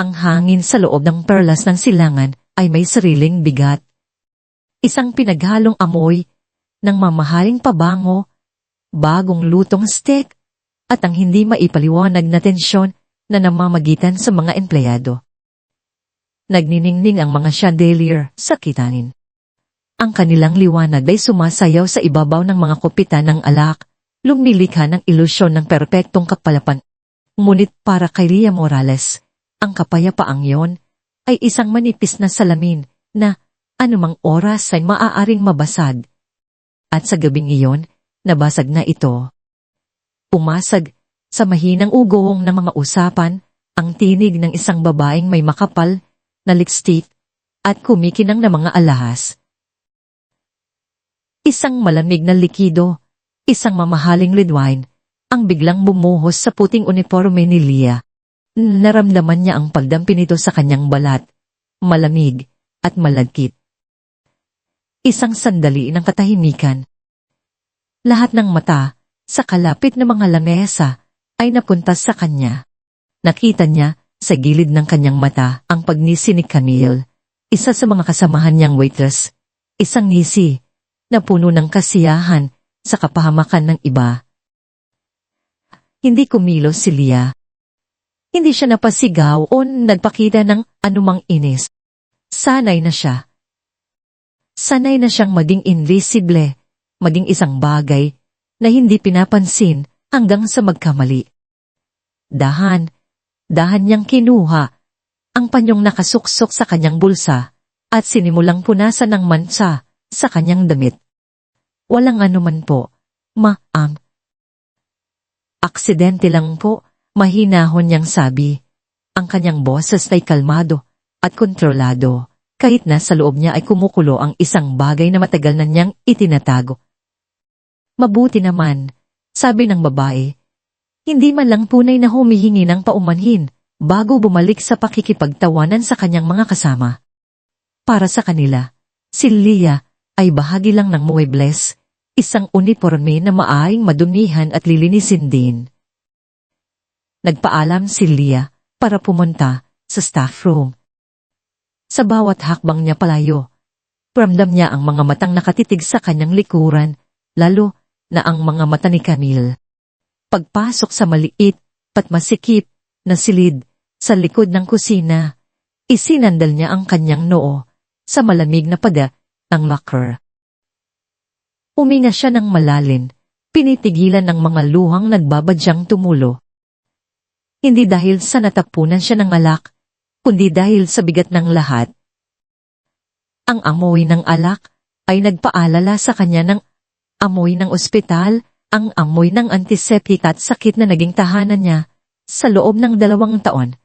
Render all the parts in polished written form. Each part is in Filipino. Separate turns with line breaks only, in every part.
Ang hangin sa loob ng perlas ng silangan ay may sariling bigat. Isang pinaghalong amoy ng mamahaling pabango, bagong lutong steak, at ang hindi maipaliwanag na tensyon na namamagitan sa mga empleyado. Nagniningning ang mga chandelier sa kitangin. Ang kanilang liwanag ay sumasayaw sa ibabaw ng mga kupitan ng alak, lumilikha ng ilusyon ng perpektong kapalapan. Ngunit para kay Lia Morales, ang kapayapaang yon ay isang manipis na salamin na anumang oras ay maaaring mabasag. At sa gabing iyon, nabasag na ito. Pumasag sa mahinang ugong ng mga usapan ang tinig ng isang babaeng may makapal na lipstick at kumikinang na mga alahas. Isang malamig na likido, isang mamahaling red wine, ang biglang bumuhos sa puting uniforme ni Lia. Naramdaman niya ang pagdampi nito sa kanyang balat, malamig at malagkit. Isang sandali ng katahimikan. Lahat ng mata sa kalapit na mga lamesa ay napunta sa kanya. Nakita niya sa gilid ng kanyang mata ang pagngisi ni Camille, isa sa mga kasamahan niyang waitress, isang ngisi na puno ng kasiyahan sa kapahamakan ng iba. Hindi kumilos si Lia. Hindi siya napasigaw o nagpakita ng anumang inis. Sanay na siya. Sanay na siyang maging invisible, maging isang bagay na hindi pinapansin hanggang sa magkamali. Dahan niyang kinuha ang panyong nakasuksok sa kanyang bulsa at sinimulang punasan ng mansa sa kanyang damit. Walang anuman po, ma'am. Aksidente lang po, mahinahon niyang sabi. Ang kanyang boses ay kalmado at kontrolado, kahit na sa loob niya ay kumukulo ang isang bagay na matagal na niyang itinatago. Mabuti naman, sabi ng babae. Hindi man lang tunay na humihingi ng paumanhin bago bumalik sa pakikipagtawanan sa kanyang mga kasama. Para sa kanila, si Lia ay bahagi lang ng muebles, isang uniforme na maaaring madumihan at lilinisin din. Nagpaalam si Lia para pumunta sa staff room. Sa bawat hakbang niya palayo, ramdam niya ang mga matang nakatitig sa kanyang likuran, lalo na ang mga mata ni Camille. Pagpasok sa maliit at masikip na silid sa likod ng kusina, isinandal niya ang kanyang noo sa malamig na pada ng locker. Uminga siya ng malalim, pinitigilan ng mga luhang nagbabadyang tumulo. Hindi dahil sa natapunan siya ng alak, kundi dahil sa bigat ng lahat. Ang amoy ng alak ay nagpaalala sa kanya ng amoy ng ospital, ang amoy ng antiseptic at sakit na naging tahanan niya sa loob ng 2 taon.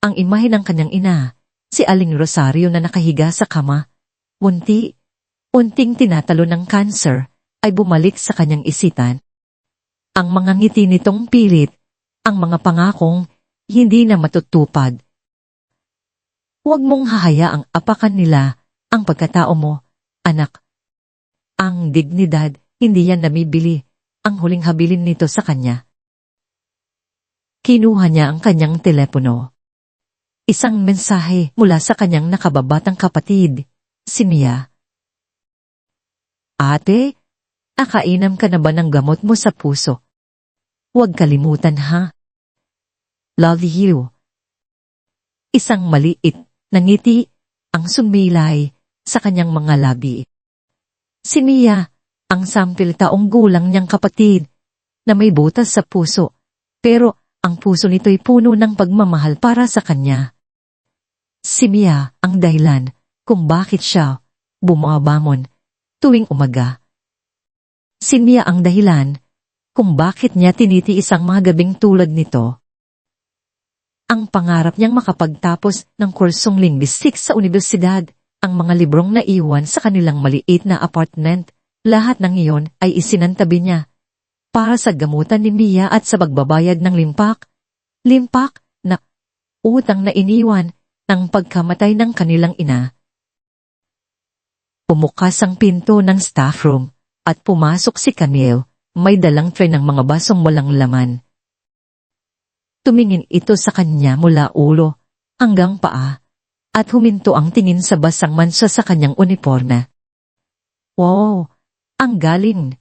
Ang imahe ng kanyang ina, si Aling Rosario na nakahiga sa kama, unting tinatalo ng cancer, ay bumalik sa kanyang isipan. Ang mga ngiti nitong pilit, ang mga pangakong hindi na matutupad. Huwag mong hahayaang apakan nila ang pagkatao mo, anak. Ang dignidad, hindi yan namibili, ang huling habilin nito sa kanya. Kinuha niya ang kanyang telepono. Isang mensahe mula sa kanyang nakababatang kapatid, si Mia. Ate, akainam ka na ba ng gamot mo sa puso? Huwag kalimutan ha. Love you. Isang maliit na ngiti ang sumilay sa kanyang mga labi. Si Mia, ang 10 taong gulang niyang kapatid, na may butas sa puso, pero ang puso nito'y puno ng pagmamahal para sa kanya. Si Mia ang dahilan kung bakit siya bumabangon tuwing umaga. Si Mia ang dahilan kung bakit niya tinitiis ang mga gabing tulad nito. Ang pangarap niyang makapagtapos ng kursong linguistik sa universidad, ang mga librong naiwan sa kanilang maliit na apartment, lahat ng iyon ay isinantabi niya para sa gamutan ni Mia at sa pagbabayad ng limpak na utang na iniwan ng pagkamatay ng kanilang ina. Pumukas ang pinto ng staff room at pumasok si Camille, may dalang tray ng mga basong walang laman. Tumingin ito sa kanya mula ulo hanggang paa at huminto ang tingin sa basang mansa sa kanyang uniforme. Wow, ang galing!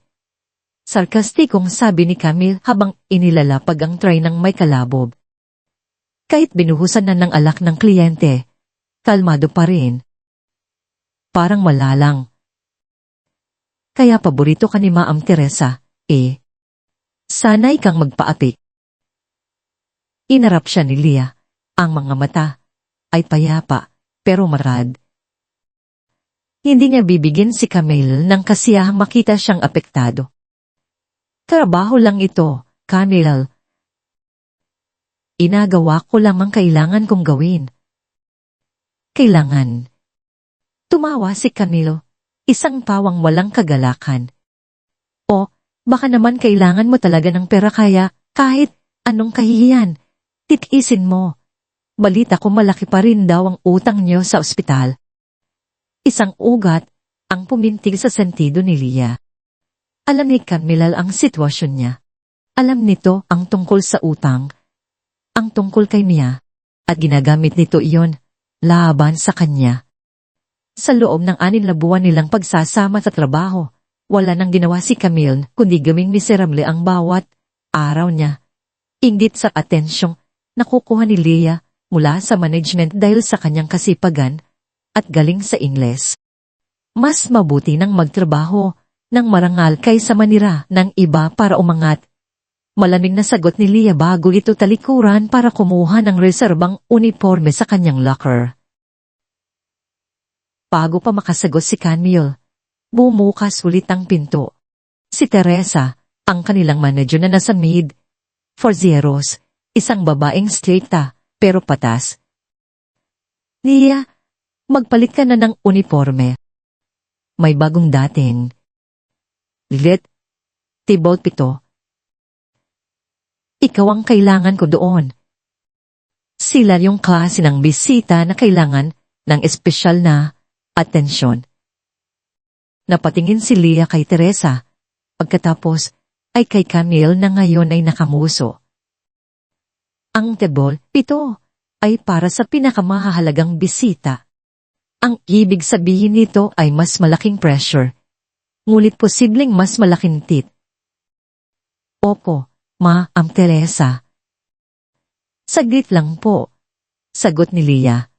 Sarkastikong sabi ni Camille habang inilalapag ang tray ng may kalabob. Kahit binuhusan na ng alak ng kliyente, kalmado pa rin. Parang malalang. Kaya paborito ka ni Ma'am Teresa, eh. Sanay kang magpaapik. Inarap siya ni Leah. Ang mga mata ay payapa pero marad. Hindi niya bibigyan si Camille ng kasiyahang makita siyang apektado. Trabaho lang ito, Camille. Inagawa ko lamang kailangan kong gawin. Kailangan. Tumawa si Camilo, isang tawang walang kagalakan. O, baka naman kailangan mo talaga ng pera kaya kahit anong kahihiyan, titiisin mo. Balita ko malaki pa rin daw ang utang niyo sa ospital. Isang ugat ang pumintig sa sentido ni Leah. Alam ni Camille ang sitwasyon niya. Alam nito ang tungkol sa utang, ang tungkol kay Mia, at ginagamit nito iyon laban sa kanya. Sa loob ng 6 na buwan nilang pagsasama sa trabaho, wala nang ginawa si Camille kundi gawing miserable ang bawat araw niya. Inggit sa atensyong nakukuha ni Leah mula sa management dahil sa kanyang kasipagan at galing sa Ingles. Mas mabuti nang magtrabaho ng marangal kaysa manira ng iba para umangat. Malamig na sagot ni Leah bago ito talikuran para kumuha ng reserbang uniforme sa kanyang locker. Bago pa makasagot si Camille, bumukas ulit ang pinto. Si Teresa, ang kanilang manager na nasa mid-40s, isang babaeng straighta pero patas. Leah, magpalit ka na ng uniforme. May bagong dating. Lilit, table 7. Ikaw ang kailangan ko doon. Sila yung klase ng bisita na kailangan ng espesyal na atensyon. Napatingin si Leah kay Teresa, pagkatapos ay kay Camille na ngayon ay nakamuso. Ang table 7 ay para sa pinakamahalagang bisita. Ang ibig sabihin nito ay mas malaking pressure, ngulit posibleng mas malaking tit. Opo, Ma'am Teresa. Saglit lang po, sagot ni Leah.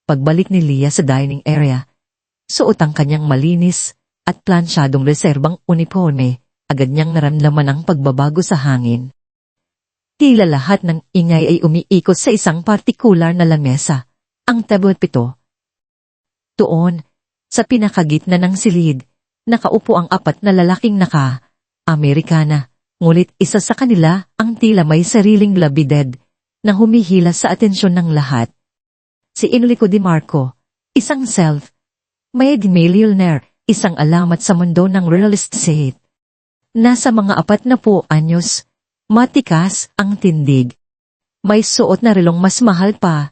Pagbalik ni Leah sa dining area, suot ang kanyang malinis at plansyadong reserbang uniforme, agad niyang naramdaman ang pagbabago sa hangin. Tila lahat ng ingay ay umiikot sa isang partikular na lamesa, ang table 7. Doon, sa pinakagitna ng silid, nakaupo ang 4 na lalaking naka-Amerikana, ngulit isa sa kanila ang tila may sariling labided na humihila sa atensyon ng lahat. Si Enrico Di Marco, isang self-made millionaire, isang alamat sa mundo ng real estate. Nasa mga 40 anyos, matikas ang tindig. May suot na relong mas mahal pa,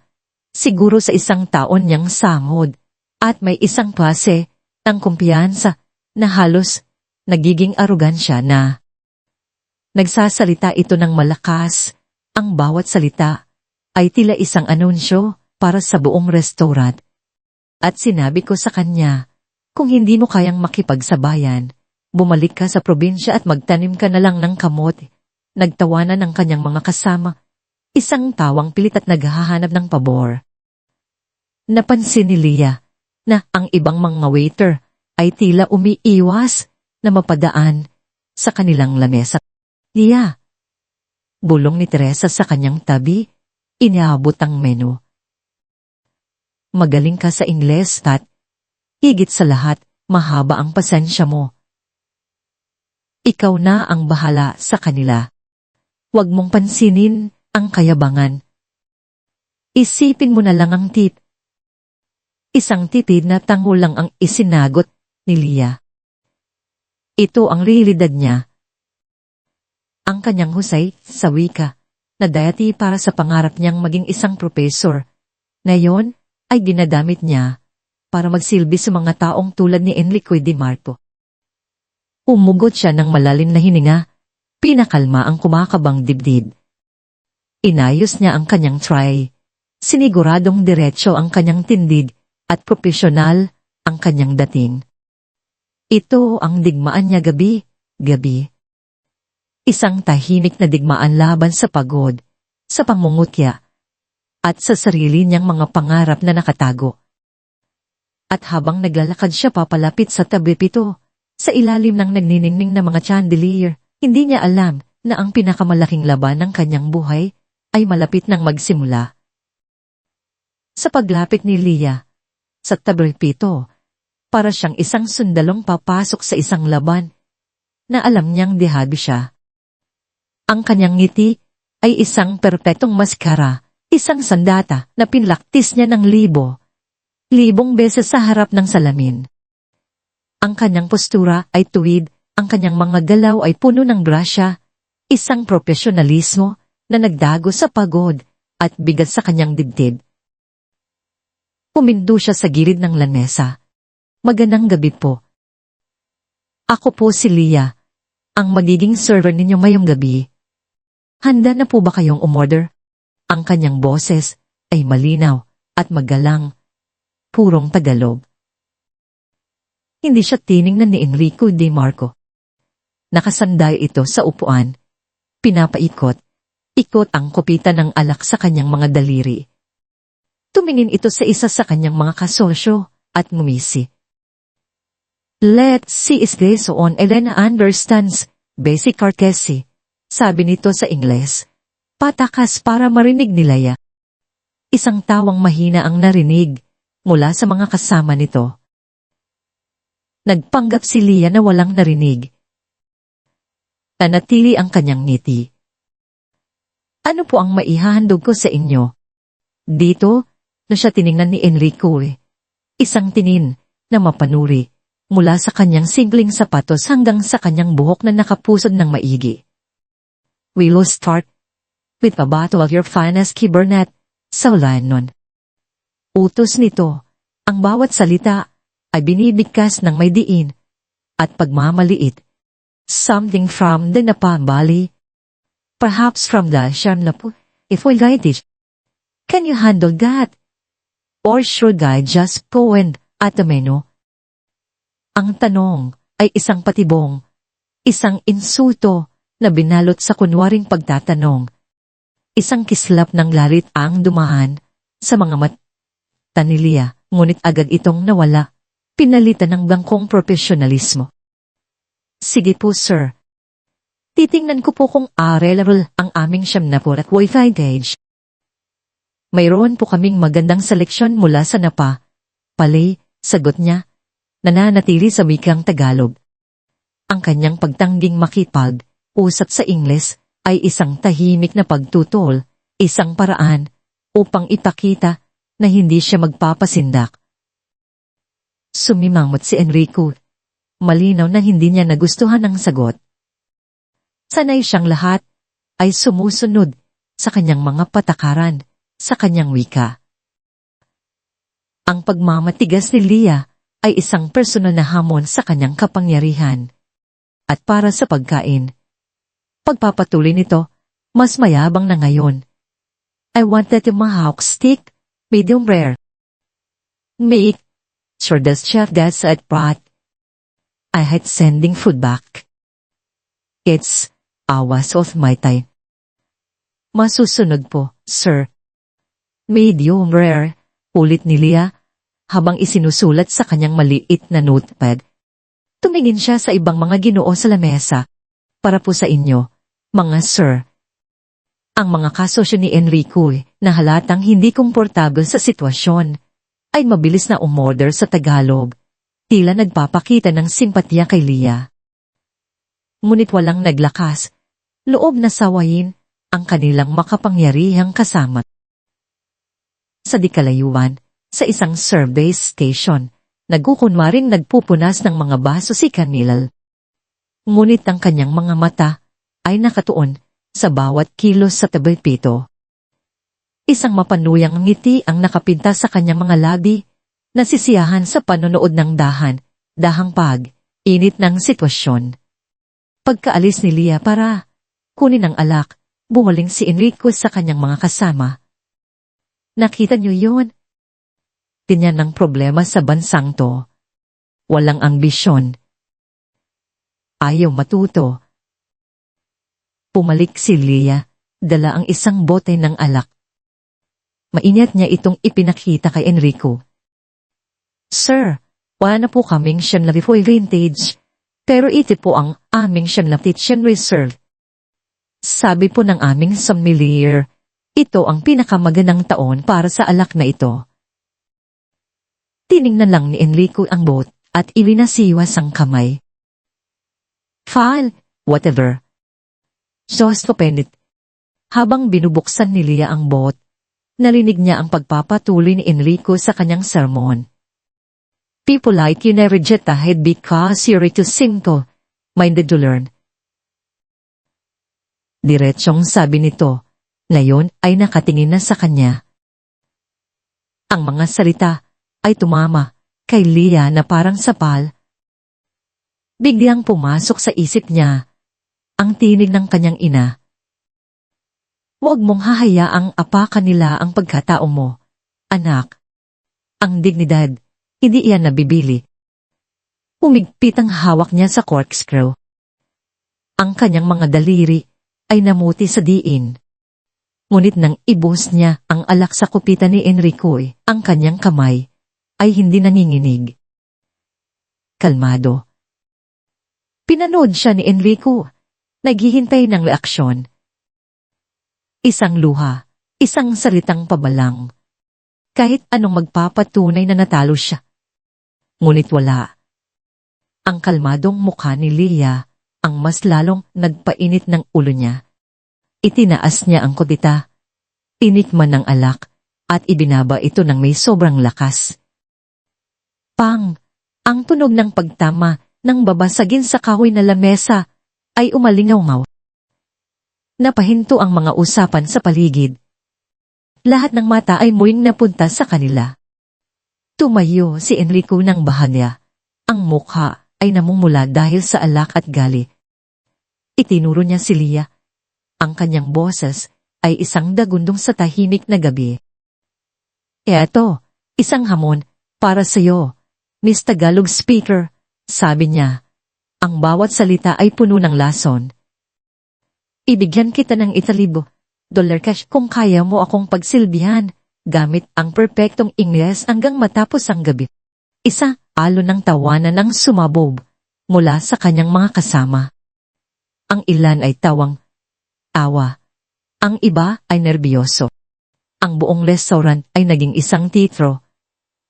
siguro sa isang taon niyang sahod, at may isang klase ng kumpiyansa na halos nagiging arogansya na. Nagsasalita ito ng malakas, ang bawat salita ay tila isang anunsyo para sa buong restaurant. At sinabi ko sa kanya, kung hindi mo kayang makipagsabayan, bumalik ka sa probinsya at magtanim ka na lang ng kamote. Nagtawanan ng kanyang mga kasama, isang tawang pilit at naghahanap ng pabor. Napansin ni Leah na ang ibang mga waiter ay tila umiiwas na mapadaan sa kanilang lamesa. Leah, bulong ni Teresa sa kanyang tabi, iniabot ang menu. Magaling ka sa Ingles, Tat. Higit sa lahat, mahaba ang pasensya mo. Ikaw na ang bahala sa kanila. Huwag mong pansinin ang kayabangan. Isipin mo na lang ang tip. Isang titid na tango lang ang isinagot ni Leah. Ito ang realidad niya. Ang kanyang husay sa wika na dati para sa pangarap niyang maging isang profesor, na yon ay ginadamit niya para magsilbi sa mga taong tulad ni Enrico Di Marco. Umugot siya ng malalim na hininga, pinakalma ang kumakabang dibdib. Inayos niya ang kanyang tray. Siniguradong diretso ang kanyang tindig at propesyonal ang kanyang dating. Ito ang digmaan niya gabi. Isang tahimik na digmaan laban sa pagod, sa pangungutya, at sa sarili niyang mga pangarap na nakatago. At habang naglalakad siya papalapit sa tabi pito, sa ilalim ng nagniningning na mga chandelier, hindi niya alam na ang pinakamalaking laban ng kanyang buhay ay malapit nang magsimula. Sa paglapit ni Leah sa tabi pito, para siyang isang sundalong papasok sa isang laban na alam niyang dehado siya. Ang kanyang ngiti ay isang perpetong maskara, isang sandata na pinlaktis niya ng libong beses sa harap ng salamin. Ang kanyang postura ay tuwid, ang kanyang mga galaw ay puno ng grasya, isang profesionalismo na nagdago sa pagod at bigat sa kanyang dibdib. Pumindo siya sa gilid ng lamesa. Magandang gabi po. Ako po si Leah, ang magiging server ninyo ngayong gabi. Handa na po ba kayong umorder? Ang kanyang boses ay malinaw at magalang, purong Tagalog. Hindi siya tiningnan ni Enrico De Marco. Nakasanday ito sa upuan. Ikot ang kopita ng alak sa kanyang mga daliri. Tumingin ito sa isa sa kanyang mga kasosyo at ngumisi. Let's see is this on Elena understands basic courtesy, sabi nito sa Ingles. Patakas para marinig ni Leah. Isang tawang mahina ang narinig mula sa mga kasama nito. Nagpanggap si Leah na walang narinig. Nanatili ang kanyang ngiti. Ano po ang maihahandog ko sa inyo? Dito, na siya tiningnan ni Enrico. Isang tinin na mapanuri mula sa kanyang simpleng sapatos hanggang sa kanyang buhok na nakapusod ng maigi. We will start with a bottle of your finest Cabernet Sauvignon. Utos nito, ang bawat salita ay binibigkas ng may diin at pagmamaliit. Something from the Napa Valley, perhaps from the Shamlapu, if we guide it. Can you handle that? Or should I just go and at the menu? Ang tanong ay isang patibong, isang insulto na binalot sa kunwaring pagtatanong. Isang kislap ng larit ang dumaan sa mga mata ni Leah, ngunit agad itong nawala, pinalitan ng bangkong profesionalismo. Sige po sir. Titingnan ko po kung available ang aming Shamnapur at Wi-Fi gauge. Mayroon po kaming magandang seleksyon mula sa Napa. Palay, sagot niya, nananatili sa wikang Tagalog. Ang kanyang pagtangging makipag-usap sa Ingles ay isang tahimik na pagtutol, isang paraan upang ipakita na hindi siya magpapasindak. Sumimangot si Enrico. Malinaw na hindi niya nagustuhan ang sagot. Sanay siyang lahat ay sumusunod sa kanyang mga patakaran, sa kanyang wika. Ang pagmamatigas ni Leah ay isang personal na hamon sa kanyang kapangyarihan. At para sa pagkain, pagpapatuloy nito, mas mayabang na ngayon. I wanted a tomahawk steak, medium rare. Make sure the chef gets it right. I hate sending food back. It's a waste of my time. Masusunod po, sir. Medium rare, ulit ni Leah, habang isinusulat sa kanyang maliit na notepad. Tumingin siya sa ibang mga ginoo sa lamesa. Para po sa inyo, mga sir. Ang mga kasosyo ni Enrico na halatang hindi komportable sa sitwasyon ay mabilis na umorder sa Tagalog. Tila nagpapakita ng simpatya kay Leah. Ngunit walang naglakas, loob na sawayin ang kanilang makapangyarihang kasama. Sa di kalayuan, sa isang service station, nagkukunwaring nagpupunas ng mga baso si Camille. Ngunit ang kanyang mga mata ay nakatuon sa bawat kilos sa tabi pito. Isang mapanuyang ngiti ang nakapinta sa kanyang mga labi, nasisiyahan sa panonood ng dahang init ng sitwasyon. Pagkaalis ni Leah para kunin ang alak, Bumaling si Enrico sa kanyang mga kasama. Nakita niyo yun? Ganyan ang problema sa bansang to. Walang ambisyon. Ayaw matuto. Pumalik si Leah, dala ang isang bote ng alak. Mainit niya itong ipinakita kay Enrico. Sir, wala na po kaming Shanlarifoy vintage, pero ito po ang aming Shanlaptitian Reserve. Sabi po ng aming sommelier, ito ang pinakamagandang taon para sa alak na ito. Tiningnan lang ni Enrico ang bote at ilinasiwas ang kamay. File, whatever. Just open it. Habang binubuksan ni Leah ang bote, narinig niya ang pagpapatuloy ni Enrico sa kanyang sermon. People like you never jet ahead because you're too simple, minded to learn. Diretsong sabi nito, ngayon ay nakatingin na sa kanya. Ang mga salita ay tumama kay Leah na parang sapal. Biglang pumasok sa isip niya ang tinig ng kanyang ina. Huwag mong hahayaang apakan nila ang pagkatao mo, anak. Ang dignidad, hindi iyan nabibili. Humigpit ang hawak niya sa corkscrew. Ang kanyang mga daliri ay namuti sa diin. Ngunit nang ibus niya ang alak sa kupitan ni Enrico, ang kanyang kamay ay hindi nanginginig. Kalmado. Pinanood siya ni Enrico, naghihintay ng reaksyon. Isang luha, isang salitang pabalang. Kahit anong magpapatunay na natalo siya. Ngunit wala. Ang kalmadong mukha ni Leah ang mas lalong nagpainit ng ulo niya. Itinaas niya ang kutita, tinikman ng alak, at ibinaba ito ng may sobrang lakas. Pang! Ang tunog ng pagtama ng babasagin sa kahoy na lamesa ay umalingaw-ngaw. Napahinto ang mga usapan sa paligid. Lahat ng mata ay muling napunta sa kanila. Tumayo si Enrico ng bahagya. Ang mukha ay namumula dahil sa alak at gali. Itinuro niya si Leah. Ang kanyang boses ay isang dagundong sa tahimik na gabi. Eto, isang hamon para sa'yo, Miss Tagalog Speaker, sabi niya. Ang bawat salita ay puno ng lason. Ibigyan kita ng $1,000 cash kung kaya mo akong pagsilbihan gamit ang perpektong Ingles hanggang matapos ang gabi. Isa, alon ng tawanan ng sumabog mula sa kanyang mga kasama. Ang ilan ay tawang tawa. Ang iba ay nerbiyoso. Ang buong restaurant ay naging isang teatro.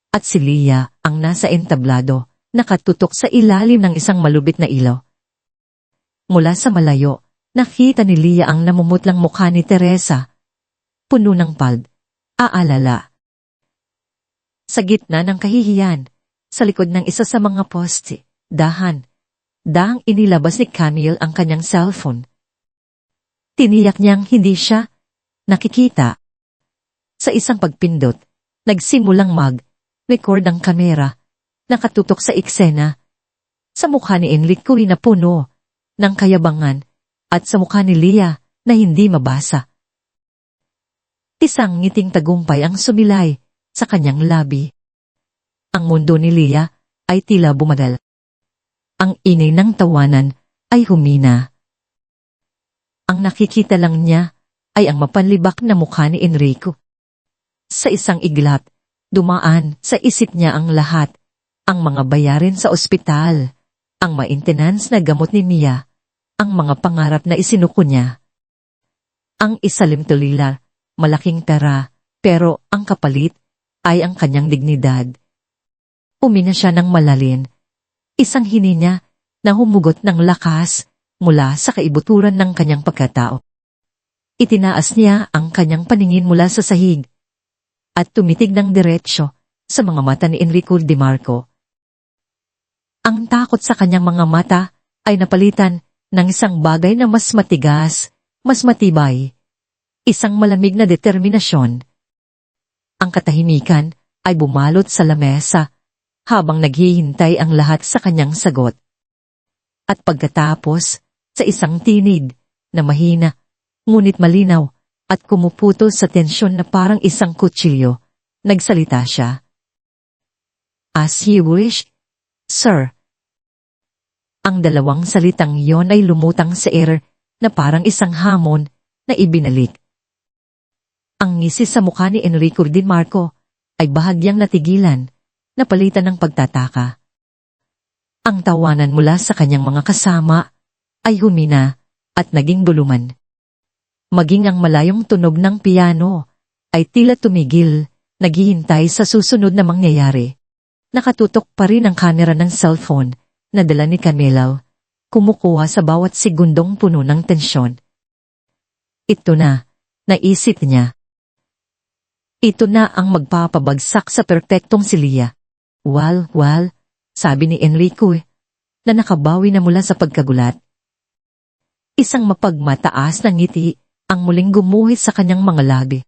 At si Leah ang nasa entablado, nakatutok sa ilalim ng isang malubit na ilaw. Mula sa malayo, nakita ni Leah ang namumutlang mukha ni Teresa. Puno ng pald. Aalala. Sa gitna ng kahihiyan, sa likod ng isa sa mga poste, dahang inilabas ni Camille ang kanyang cellphone. Tiniyak niyang hindi siya nakikita. Sa isang pagpindot, nagsimulang mag-record ang kamera, nakatutok sa eksena. Sa mukha ni Enrico na puno ng kayabangan at sa mukha ni Leah na hindi mabasa. Isang ngiting tagumpay ang sumilay sa kanyang labi. Ang mundo ni Leah ay tila bumadal. Ang ingay ng tawanan ay humina. Ang nakikita lang niya ay ang mapanlibak na mukha ni Enrico. Sa isang iglap, dumaan sa isip niya ang lahat, ang mga bayarin sa ospital, ang maintenance na gamot ni Mia, ang mga pangarap na isinuko niya. Ang isalim tulila, malaking pera, pero ang kapalit ay ang kanyang dignidad. Umina siya ng malalim. Isang hininga na humugot ng lakas mula sa kaibuturan ng kanyang pagkatao. Itinaas niya ang kanyang paningin mula sa sahig at tumitig ng diretsyo sa mga mata ni Enrico De Marco. Ang takot sa kanyang mga mata ay napalitan ng isang bagay na mas matigas, mas matibay, isang malamig na determinasyon. Ang katahimikan ay bumalot sa lamesa habang naghihintay ang lahat sa kanyang sagot. At pagkatapos, sa isang tinig na mahina, ngunit malinaw at kumuputo sa tensyon na parang isang kutsilyo. Nagsalita siya. As you wish, sir. Ang dalawang salitang yon ay lumutang sa air na parang isang hamon na ibinalik. Ang ngisi sa mukha ni Enrico Di Marco ay bahagyang natigilan, napalitan ng pagtataka. Ang tawanan mula sa kanyang mga kasama ay humina at naging buluman. Maging ang malayong tunog ng piano ay tila tumigil, naghihintay sa susunod na mangyayari. Nakatutok pa rin ang kamera ng cellphone na dala ni Camilo, kumukuha sa bawat segundong puno ng tensyon. Ito na, naisip niya. Ito na ang magpapabagsak sa perpektong si Lia. Wal, sabi ni Enrico, na nakabawi na mula sa pagkagulat. Isang mapagmataas na ngiti ang muling gumuhit sa kanyang mga labi.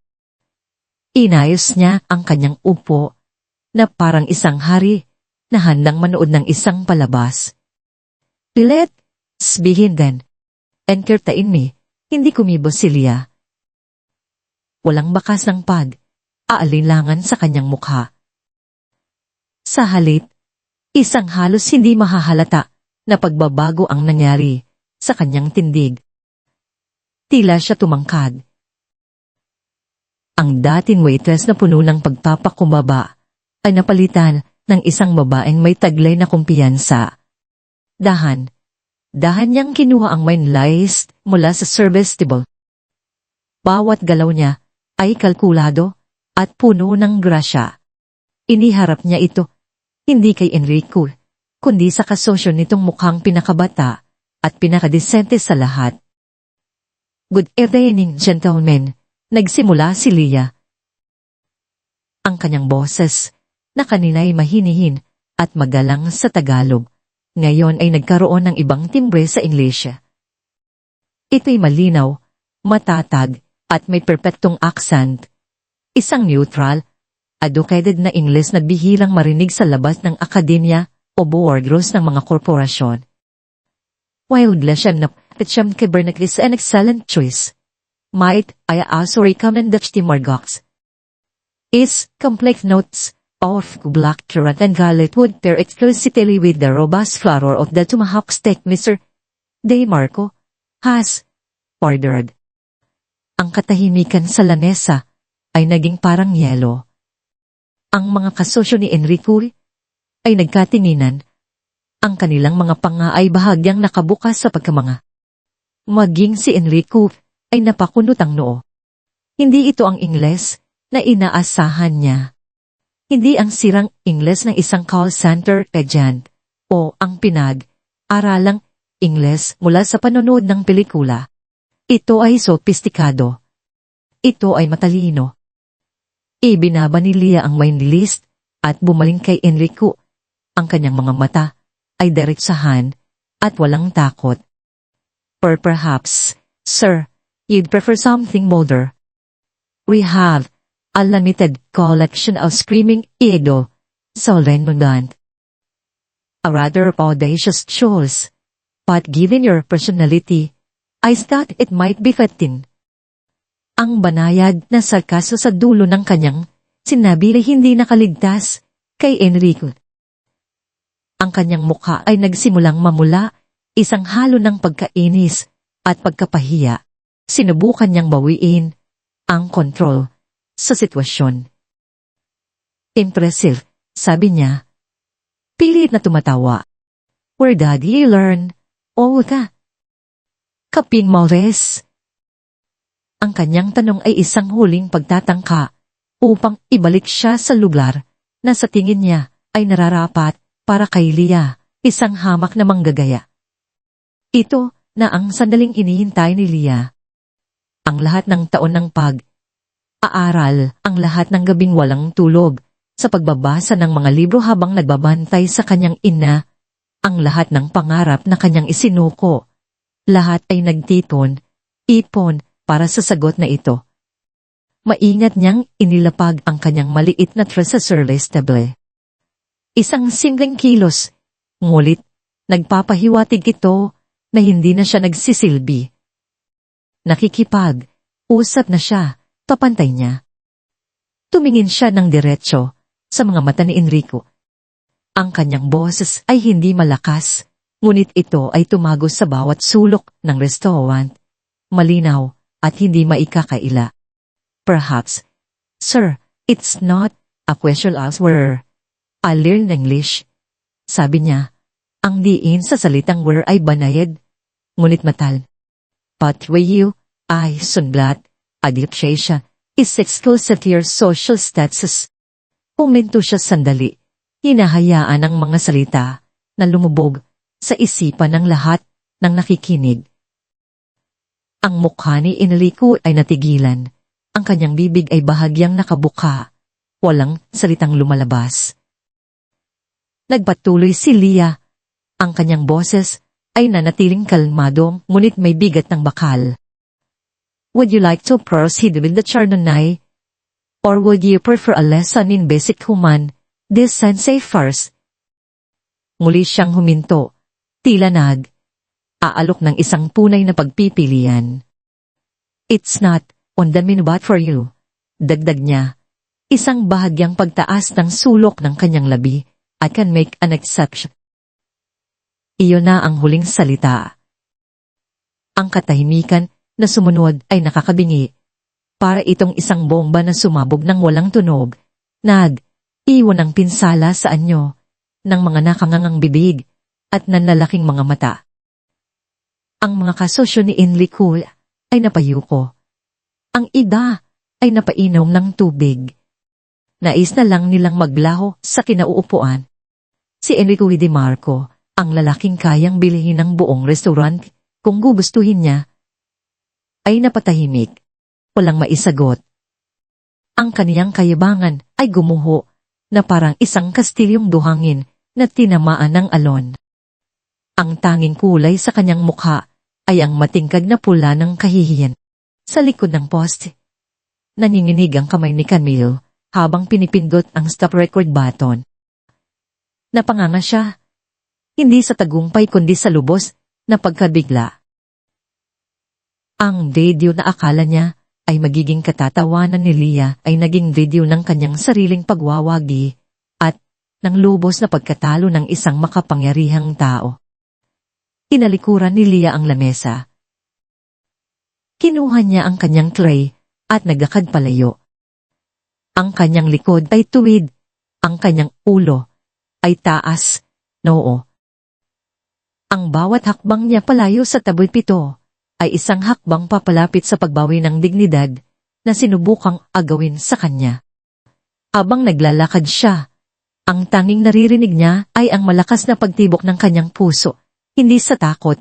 Inayos niya ang kanyang upo na parang isang hari na handang manood ng isang palabas. Pilit, sabihin din, enkertain me, hindi kumibo si Lia. Walang bakas ng pag-aalinlangan sa kanyang mukha. Sa halip, isang halos hindi mahahalata na pagbabago ang nangyari sa kanyang tindig. Tila siya tumangkad. Ang dating waitress na puno ng pagpapakumbaba ay napalitan ng isang babaeng may taglay na kumpiyansa. Dahan niyang kinuha ang wine list mula sa service table. Bawat galaw niya ay kalkulado at puno ng grasya. Iniharap niya ito, hindi kay Enrico, kundi sa kasosyo nitong mukhang pinakabata at pinakadesente sa lahat. Good evening, gentlemen. Nagsimula si Lia. Ang kanyang boses, na kanina'y mahinihin at magalang sa Tagalog, ngayon ay nagkaroon ng ibang timbre sa English. Ito'y malinaw, matatag, at may perpektong accent. Isang neutral, educated na Ingles na bihirang marinig sa labas ng akademya o boardrooms ng mga korporasyon. While Glasham na Petsham Cabernet is an excellent choice. Might I also recommend the Margox? Its complex notes of black currant and garlic would pair exquisitely with the robust flavor of the tomahawk steak Mr. De Marco has ordered. Ang katahimikan sa lamesa ay naging parang yelo. Ang mga kasosyo ni Enrico ay nagkatinginan. Ang kanilang mga panga ay bahagyang nakabukas sa pagkamanga. Maging si Enrico ay napakunot ang noo. Hindi ito ang Ingles na inaasahan niya. Hindi ang sirang Ingles ng isang call center agent o ang pinag-aralang Ingles mula sa panonood ng pelikula. Ito ay sopistikado. Ito ay matalino. Ibinaba ni Lia ang wine list at bumaling kay Enrico. Ang kanyang mga mata ay diretsahan at walang takot. Or perhaps, sir, you'd prefer something bolder. We have a limited collection of screaming eagle, Solenmundant. A rather audacious choice, but given your personality, I thought it might be fitting. Ang banayad na sarkasmo sa dulo ng kanyang sinabi ay hindi nakaligtas kay Enrico. Ang kanyang mukha ay nagsimulang mamula, isang halo ng pagkainis at pagkapahiya. Sinubukan niyang bawiin ang kontrol sa sitwasyon. Impressive, sabi niya. Pilit na tumatawa. Where did you learn? Oo ka. Kaping Maures. Ang kanyang tanong ay isang huling pagtatangka upang ibalik siya sa lugar na sa tingin niya ay nararapat para kay Lia, isang hamak na manggagaya. Ito na ang sandaling hinihintay ni Lia. Ang lahat ng taon ng pag-aaral, ang lahat ng gabing walang tulog, sa pagbabasa ng mga libro habang nagbabantay sa kanyang ina, ang lahat ng pangarap na kanyang isinuko, lahat ay ipon para sa sagot na ito. Maingat niyang inilapag ang kanyang maliit na tres sa service table. Isang simpleng kilos, ngulit, nagpapahiwatig ito na hindi na siya nagsisilbi. nakikipag-usap na siya, papantay niya. Tumingin siya ng diretso sa mga mata ni Enrico. Ang kanyang boses ay hindi malakas, ngunit ito ay tumagos sa bawat sulok ng restaurant, malinaw at hindi maikakaila. Perhaps, sir, it's not a question as where I learn English. Sabi niya, ang diin sa salitang where ay banayad, ngunit matal. But with you, I sunblat, adipsya, is exclusive to your social status. Puminto siya sandali, hinahayaan ang mga salita na lumubog sa isipan ng lahat ng nakikinig. Ang mukha ni Enrico ay natigilan, ang kanyang bibig ay bahagyang nakabuka, walang salitang lumalabas. Nagpatuloy si Leah, ang kanyang boses ay nanatiling kalmado ngunit may bigat ng bakal. Would you like to proceed with the Chardonnay? Or would you prefer a lesson in basic human decency first? Muli siyang huminto, tila aalok ng isang tunay na pagpipilian. It's not on the menu but for you, dagdag niya, isang bahagyang pagtaas ng sulok ng kanyang labi, I can make an exception. Iyon na ang huling salita. Ang katahimikan na sumunod ay nakakabingi. Para itong isang bomba na sumabog ng walang tunog, iwan ng pinsala sa anyo ng mga nakangangang bibig at nanlalaking mga mata. Ang mga kasosyo ni Enrico ay napayuko. Ang ida ay napainom ng tubig. Nais na lang nilang maglaho sa kinauupuan. Si Enrico de Marco, ang lalaking kayang bilhin ng buong restaurant kung gugustuhin niya, ay napatahimik, walang maisagot. Ang kaniyang kayabangan ay gumuho na parang isang kastilyong duhangin na tinamaan ng alon. Ang tanging kulay sa kanyang mukha ay ang matingkad na pula ng kahihiyan. Sa likod ng poste, naninginig ang kamay ni Camille habang pinipindot ang stop record button. Napanganga siya, hindi sa tagumpay kundi sa lubos na pagkabigla. Ang video na akala niya ay magiging katatawanan ni Leah ay naging video ng kanyang sariling pagwawagi at ng lubos na pagkatalo ng isang makapangyarihang tao. Tinalikuran ni Leah ang lamesa. Kinuha niya ang kanyang tray at naglakad palayo. Ang kanyang likod ay tuwid, ang kanyang ulo ay taas, noo. Ang bawat hakbang niya palayo sa taboy pito ay isang hakbang papalapit sa pagbawi ng dignidad na sinubukang agawin sa kanya. Habang naglalakad siya, ang tanging naririnig niya ay ang malakas na pagtibok ng kanyang puso, hindi sa takot,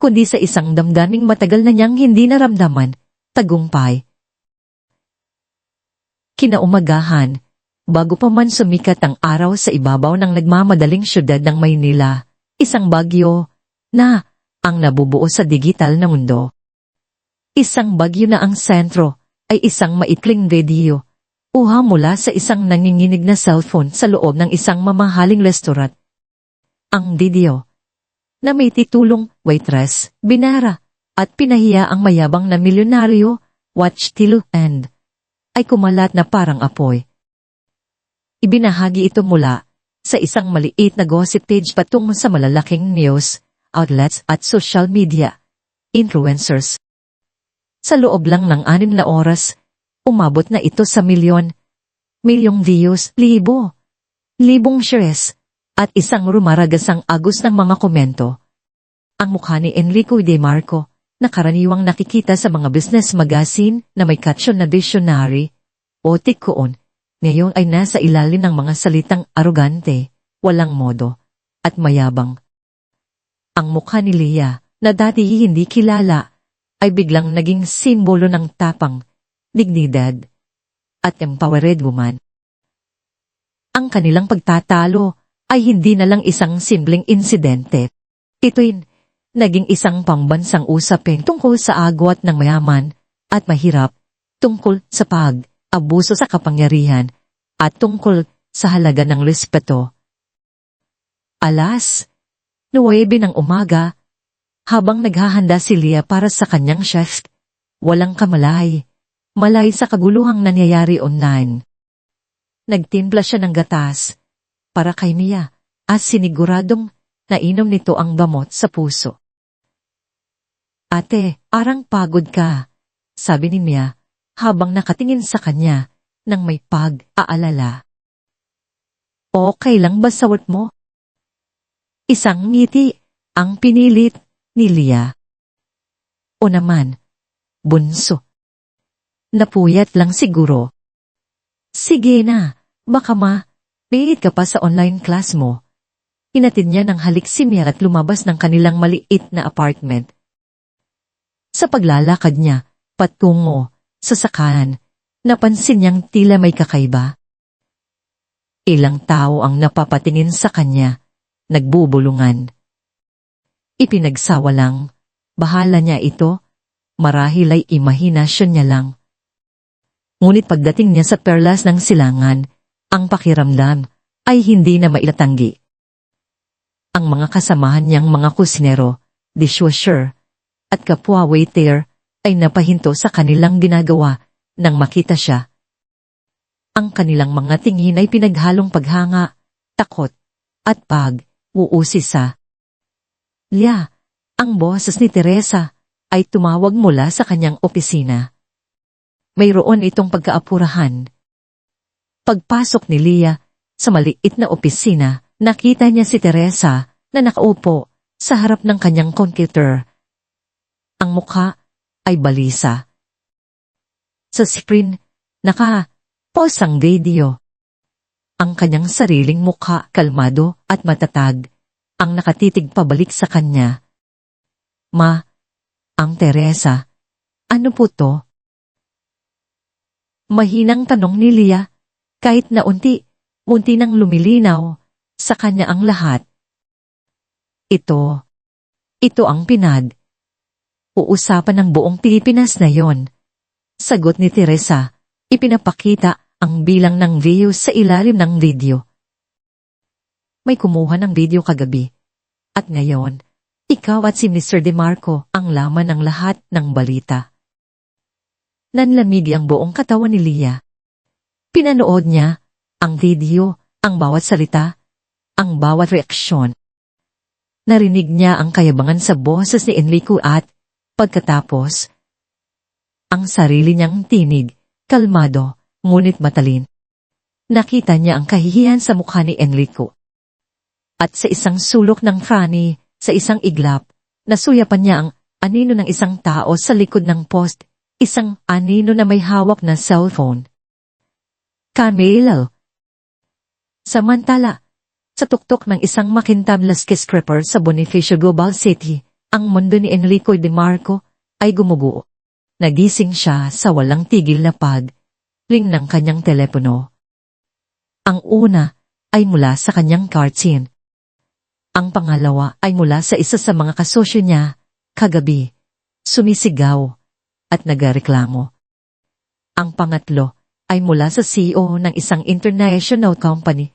kundi sa isang damdaming matagal na niyang hindi naramdaman, tagumpay. Kinaumagahan, bago pa man sumikat ang araw sa ibabaw ng nagmamadaling syudad ng Maynila, isang bagyo na ang nabubuo sa digital na mundo. Isang bagyo na ang sentro ay isang maikling radio, uha mula sa isang nanginginig na cellphone sa loob ng isang mamahaling restaurant. Ang video, na may titulong Waitress, Binara, at pinahiya ang mayabang na milyonaryo, Watch till end, ay kumalat na parang apoy. Ibinahagi ito mula sa isang maliit na gossip page patungo sa malalaking news outlets at social media influencers. Sa loob lang ng 6 na oras, umabot na ito sa milyong views, libong shares, at isang rumaragasang agos ng mga komento. Ang mukha ni Enrico de Marco, na karaniwang nakikita sa mga business magazine na may caption na visionary o tikoon, ngayon ay nasa ilalim ng mga salitang arogante, walang modo, at mayabang. Ang mukha ni Leah, na dati hindi kilala, ay biglang naging simbolo ng tapang, dignidad, at empowered woman. Ang kanilang pagtatalo ay hindi na lang isang simpleng insidente. Ito'y naging isang pambansang usapin tungkol sa agwat ng mayaman at mahirap, tungkol sa pag-abuso sa kapangyarihan, at tungkol sa halaga ng respeto. Alas 9 ng umaga, habang naghahanda si Leah para sa kanyang shift, walang kamalay. Malay sa kaguluhang nangyayari online. Nagtimpla siya ng gatas para kay Mia at siniguradong nainom nito ang gamot sa puso. Ate, arang pagod ka, sabi ni Mia habang nakatingin sa kanya nang may pag-aalala. Okay lang ba sawat mo? Isang ngiti ang pinilit ni Lia. O naman, bunso. Napuyat lang siguro. Sige na, baka maiit ka pa sa online class mo. Hinatid niya ng halik si Mia at lumabas ng kanilang maliit na apartment. Sa paglalakad niya, patungo sa sakahan, napansin niyang tila may kakaiba. Ilang tao ang napapatingin sa kanya, nagbubulungan. Ipinagsawa lang, bahala niya ito, marahil ay imahinasyon niya lang. Ngunit pagdating niya sa perlas ng silangan, ang pakiramdam ay hindi na mailatanggi. Ang mga kasamahan niyang mga kusinero, dishwasher, at kapwa waiter ay napahinto sa kanilang ginagawa nang makita siya. Ang kanilang mga tingin ay pinaghalong paghanga, takot, at pag-uusisa. Lia, ang boses ni Teresa ay tumawag mula sa kanyang opisina. Mayroon itong pagkaapurahan. Pagpasok ni Lia sa maliit na opisina, nakita niya si Teresa na nakaupo sa harap ng kanyang computer. Ang mukha ay balisa. Sa screen, naka-pause ang video. Ang kanyang sariling mukha kalmado at matatag, ang nakatitig pabalik sa kanya. Ang Teresa, ano po to? Mahinang tanong ni Lia, kahit na unti nang lumilinaw sa kanya ang lahat. Ito ang uusapan ng buong Pilipinas na yon. Sagot ni Teresa, ipinapakita ang bilang ng views sa ilalim ng video. May kumuha ng video kagabi. At ngayon, ikaw at si Mr. DeMarco ang laman ng lahat ng balita. Nanlamig ang buong katawan ni Lia. Pinanood niya ang video, ang bawat salita, ang bawat reaksyon. Narinig niya ang kayabangan sa boses ni Enrico at, pagkatapos, ang sarili niyang tinig, kalmado, ngunit matalin. Nakita niya ang kahihiyan sa mukha ni Enrico. At sa isang sulok ng frani, sa isang iglap, nasuyapan niya ang anino ng isang tao sa likod ng post, isang anino na may hawak na cellphone. Camilo. Samantala, sa tuktok ng isang makintabang skyscraper sa Bonifacio Global City, ang mundo ni Enrico DeMarco ay gumuguho. Nagising siya sa walang tigil na pag-ring ng kanyang telepono. Ang una ay mula sa kanyang Kartsin. Ang pangalawa ay mula sa isa sa mga kasosyo niya, kagabi, sumisigaw at nagareklamo. Ang pangatlo ay mula sa CEO ng isang international company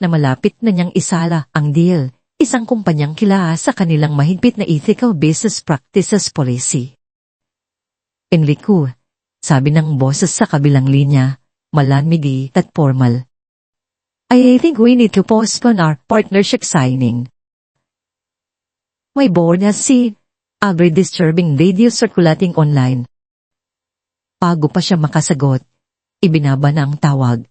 na malapit na niyang isala ang deal, isang kumpanyang kilala sa kanilang mahigpit na ethical business practices policy. Enrico, sabi ng boses sa kabilang linya, malamig at formal. I think we need to postpone our partnership signing. May board na very disturbing video circulating online. Bago pa siya makasagot, ibinaba na ang tawag.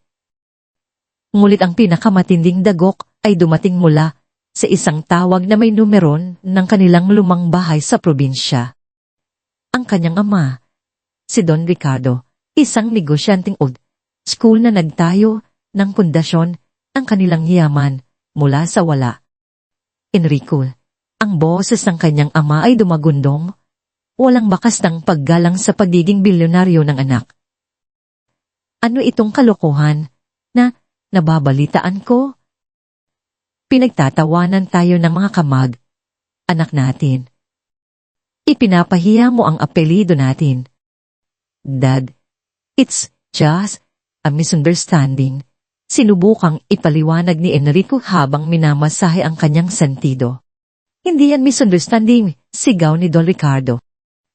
Ngulit ang pinakamatinding dagok ay dumating mula sa isang tawag na may numeron ng kanilang lumang bahay sa probinsya. Ang kanyang ama, si Don Ricardo, isang negosyanteng old school na nagtayo ng pundasyon ng kanilang yaman mula sa wala. Enrico, ang boses ng kanyang ama ay dumagundong, walang bakas ng paggalang sa pagiging bilyonaryo ng anak. Ano itong kalokohan na nababalitaan ko? Pinagtatawanan tayo ng mga kamag, anak natin. Ipinapahiya mo ang apelido natin. Dad, it's just a misunderstanding. Sinubukang ipaliwanag ni Enrico habang minamasahe ang kanyang sentido. Hindi yan misunderstanding, sigaw ni Don Ricardo.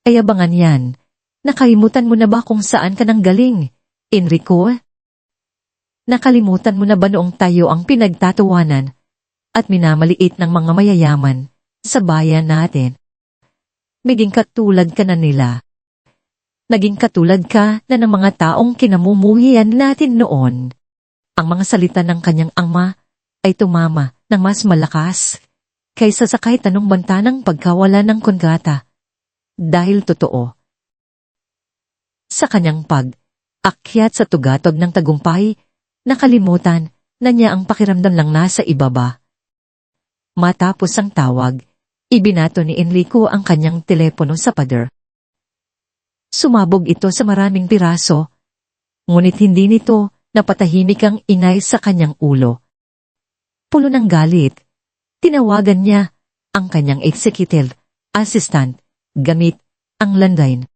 Kayabangan yan. Nakalimutan mo na ba kung saan ka nang galing, Enrico? Nakalimutan mo na ba noong tayo ang pinagtatawanan at minamaliit ng mga mayayaman sa bayan natin? Maging katulad ka na nila. Naging katulad ka na ng mga taong kinamumuhian natin noon. Ang mga salita ng kanyang ama ay tumama ng mas malakas kaysa sa kahit anong banta ng pagkawala ng kontrata. Dahil totoo. Sa kanyang pag-akyat sa tugatog ng tagumpay, nakalimutan na niya ang pakiramdam lang nasa ibaba. Matapos ang tawag, ibinato ni Enrico ang kanyang telepono sa pader. Sumabog ito sa maraming piraso, ngunit hindi nito napatahimik ang ingay sa kanyang ulo. Pulo ng galit, tinawagan niya ang kanyang executive assistant gamit ang landline.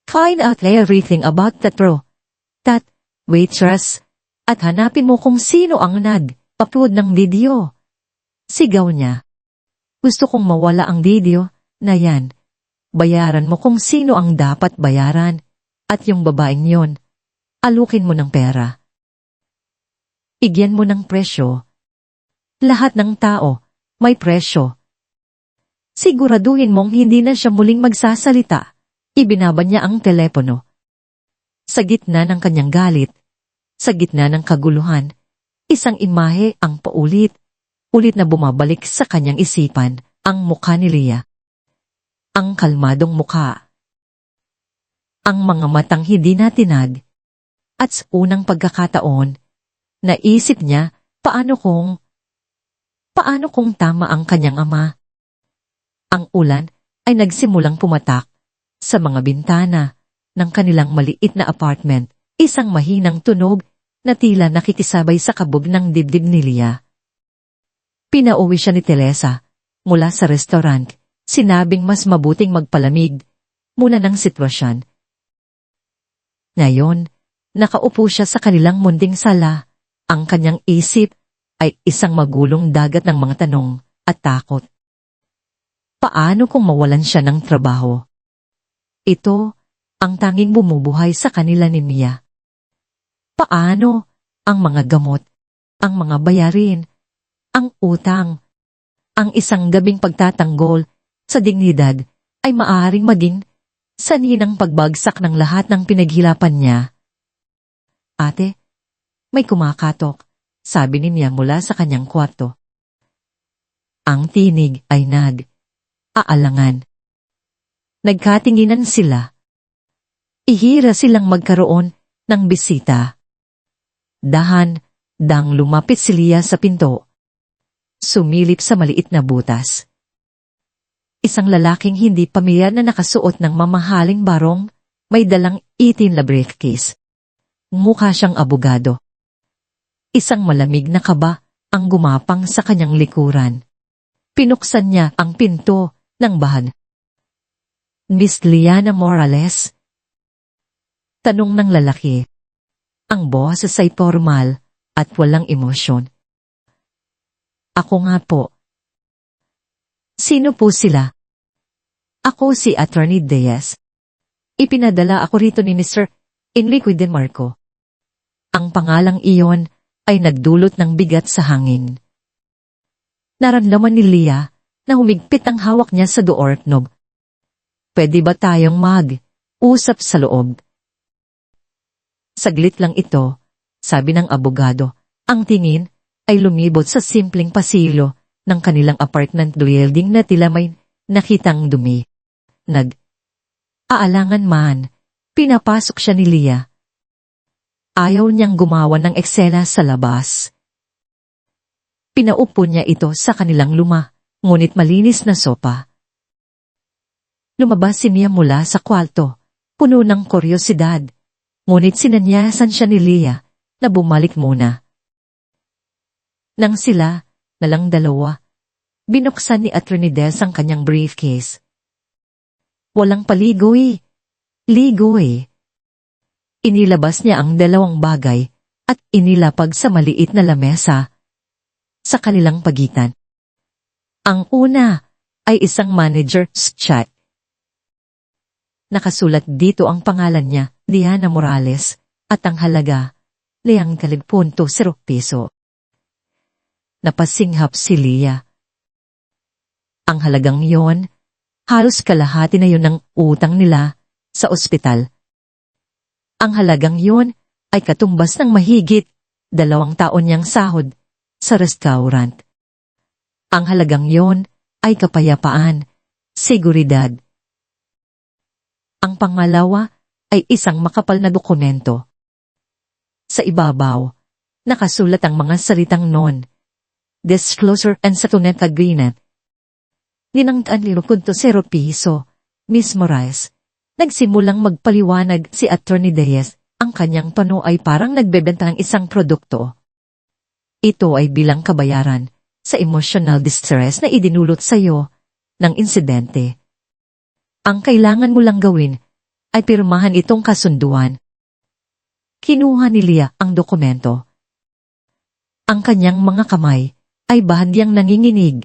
Find out everything about that waitress at hanapin mo kung sino ang nag-upload ng video. Sigaw niya. Gusto kong mawala ang video na yan. Bayaran mo kung sino ang dapat bayaran at yung babaeng yon, alukin mo ng pera. Igyan mo ng presyo. Lahat ng tao may presyo. Siguraduhin mong hindi na siya muling magsasalita. Ibinaba niya ang telepono. Sa gitna ng kanyang galit, sa gitna ng kaguluhan, isang imahe ang paulit-ulit na bumabalik sa kanyang isipan, ang mukha ni Leah. Ang kalmadong mukha. Ang mga matang hindi natinag. At sa unang pagkakataon, naisip niya paano kung tama ang kanyang ama. Ang ulan ay nagsimulang pumatak sa mga bintana ng kanilang maliit na apartment, isang mahinang tunog na tila nakikisabay sa kabog ng dibdib ni Leah. Pinauwi siya ni Teresa mula sa restaurant, sinabing mas mabuting magpalamig muna ng sitwasyon. Ngayon, nakaupo siya sa kanilang munding sala, ang kanyang isip ay isang magulong dagat ng mga tanong at takot. Paano kung mawalan siya ng trabaho? Ito ang tanging bumubuhay sa kanila ni Mia. Paano ang mga gamot, ang mga bayarin, ang utang, ang isang gabing pagtatanggol sa dignidad ay maaaring maging sanhi ng pagbagsak ng lahat ng pinaghirapan niya? Ate, may kumakatok, sabi ni Mia mula sa kanyang kwarto. Ang tinig ay aalangan. Nagkatinginan sila. Ihira silang magkaroon ng bisita. Dahan-dang lumapit si Leah sa pinto. Sumilip sa maliit na butas. Isang lalaking hindi pamilyar na nakasuot ng mamahaling barong, may dalang itin na briefcase. Mukha siyang abogado. Isang malamig na kaba ang gumapang sa kanyang likuran. Pinuksan niya ang pinto ng bahan. Miss Liana Morales? Tanong ng lalaki. Ang boses ay formal at walang emosyon. Ako nga po. Sino po sila? Ako si Attorney Diaz. Ipinadala ako rito ni Mr. Enrico De Marco. Ang pangalang iyon ay nagdulot ng bigat sa hangin. Naramdaman ni Leah na humigpit ang hawak niya sa doorknob. Pwede ba tayong mag-usap sa loob? Saglit lang ito, sabi ng abogado. Ang tingin ay lumibot sa simpleng pasilyo ng kanilang apartment building na tila may nakitang dumi. Aalangan man, pinapasok siya ni Leah. Ayaw niyang gumawa ng eksena sa labas. Pinaupo niya ito sa kanilang ngunit malinis na sopa. Lumabas si Mia mula sa kwarto, puno ng kuryosidad, ngunit sinanyasan siya ni Leah na bumalik muna. Nang sila, nalang dalawa, binuksan ni Attorney Des ang kanyang briefcase. Walang paligoy. Ligoy. Inilabas niya ang dalawang bagay at inilapag sa maliit na lamesa sa kanilang pagitan. Ang una ay isang manager's check. Nakasulat dito ang pangalan niya, Diana Morales, at ang halaga, ₱5.0. Napasinghap si Leah. Ang halagang yon, halos kalahati na yon ng utang nila sa ospital. Ang halagang yon ay katumbas ng mahigit 2 taon niyang sahod sa restaurant. Ang halagang yon ay kapayapaan, seguridad. Ang pangalawa ay isang makapal na dokumento. Sa ibabaw, nakasulat ang mga salitang non-disclosure and settlement agreement. Ninangtaan ₱5.0, Miss Moraes. Nagsimulang magpaliwanag si Attorney Reyes, ang kanyang tono ay parang nagbebenta ng isang produkto. Ito ay bilang kabayaran sa emotional distress na idinulot sa iyo ng insidente. Ang kailangan mo lang gawin ay pirmahan itong kasunduan. Kinuha ni Leah ang dokumento. Ang kanyang mga kamay ay bahagyang nanginginig.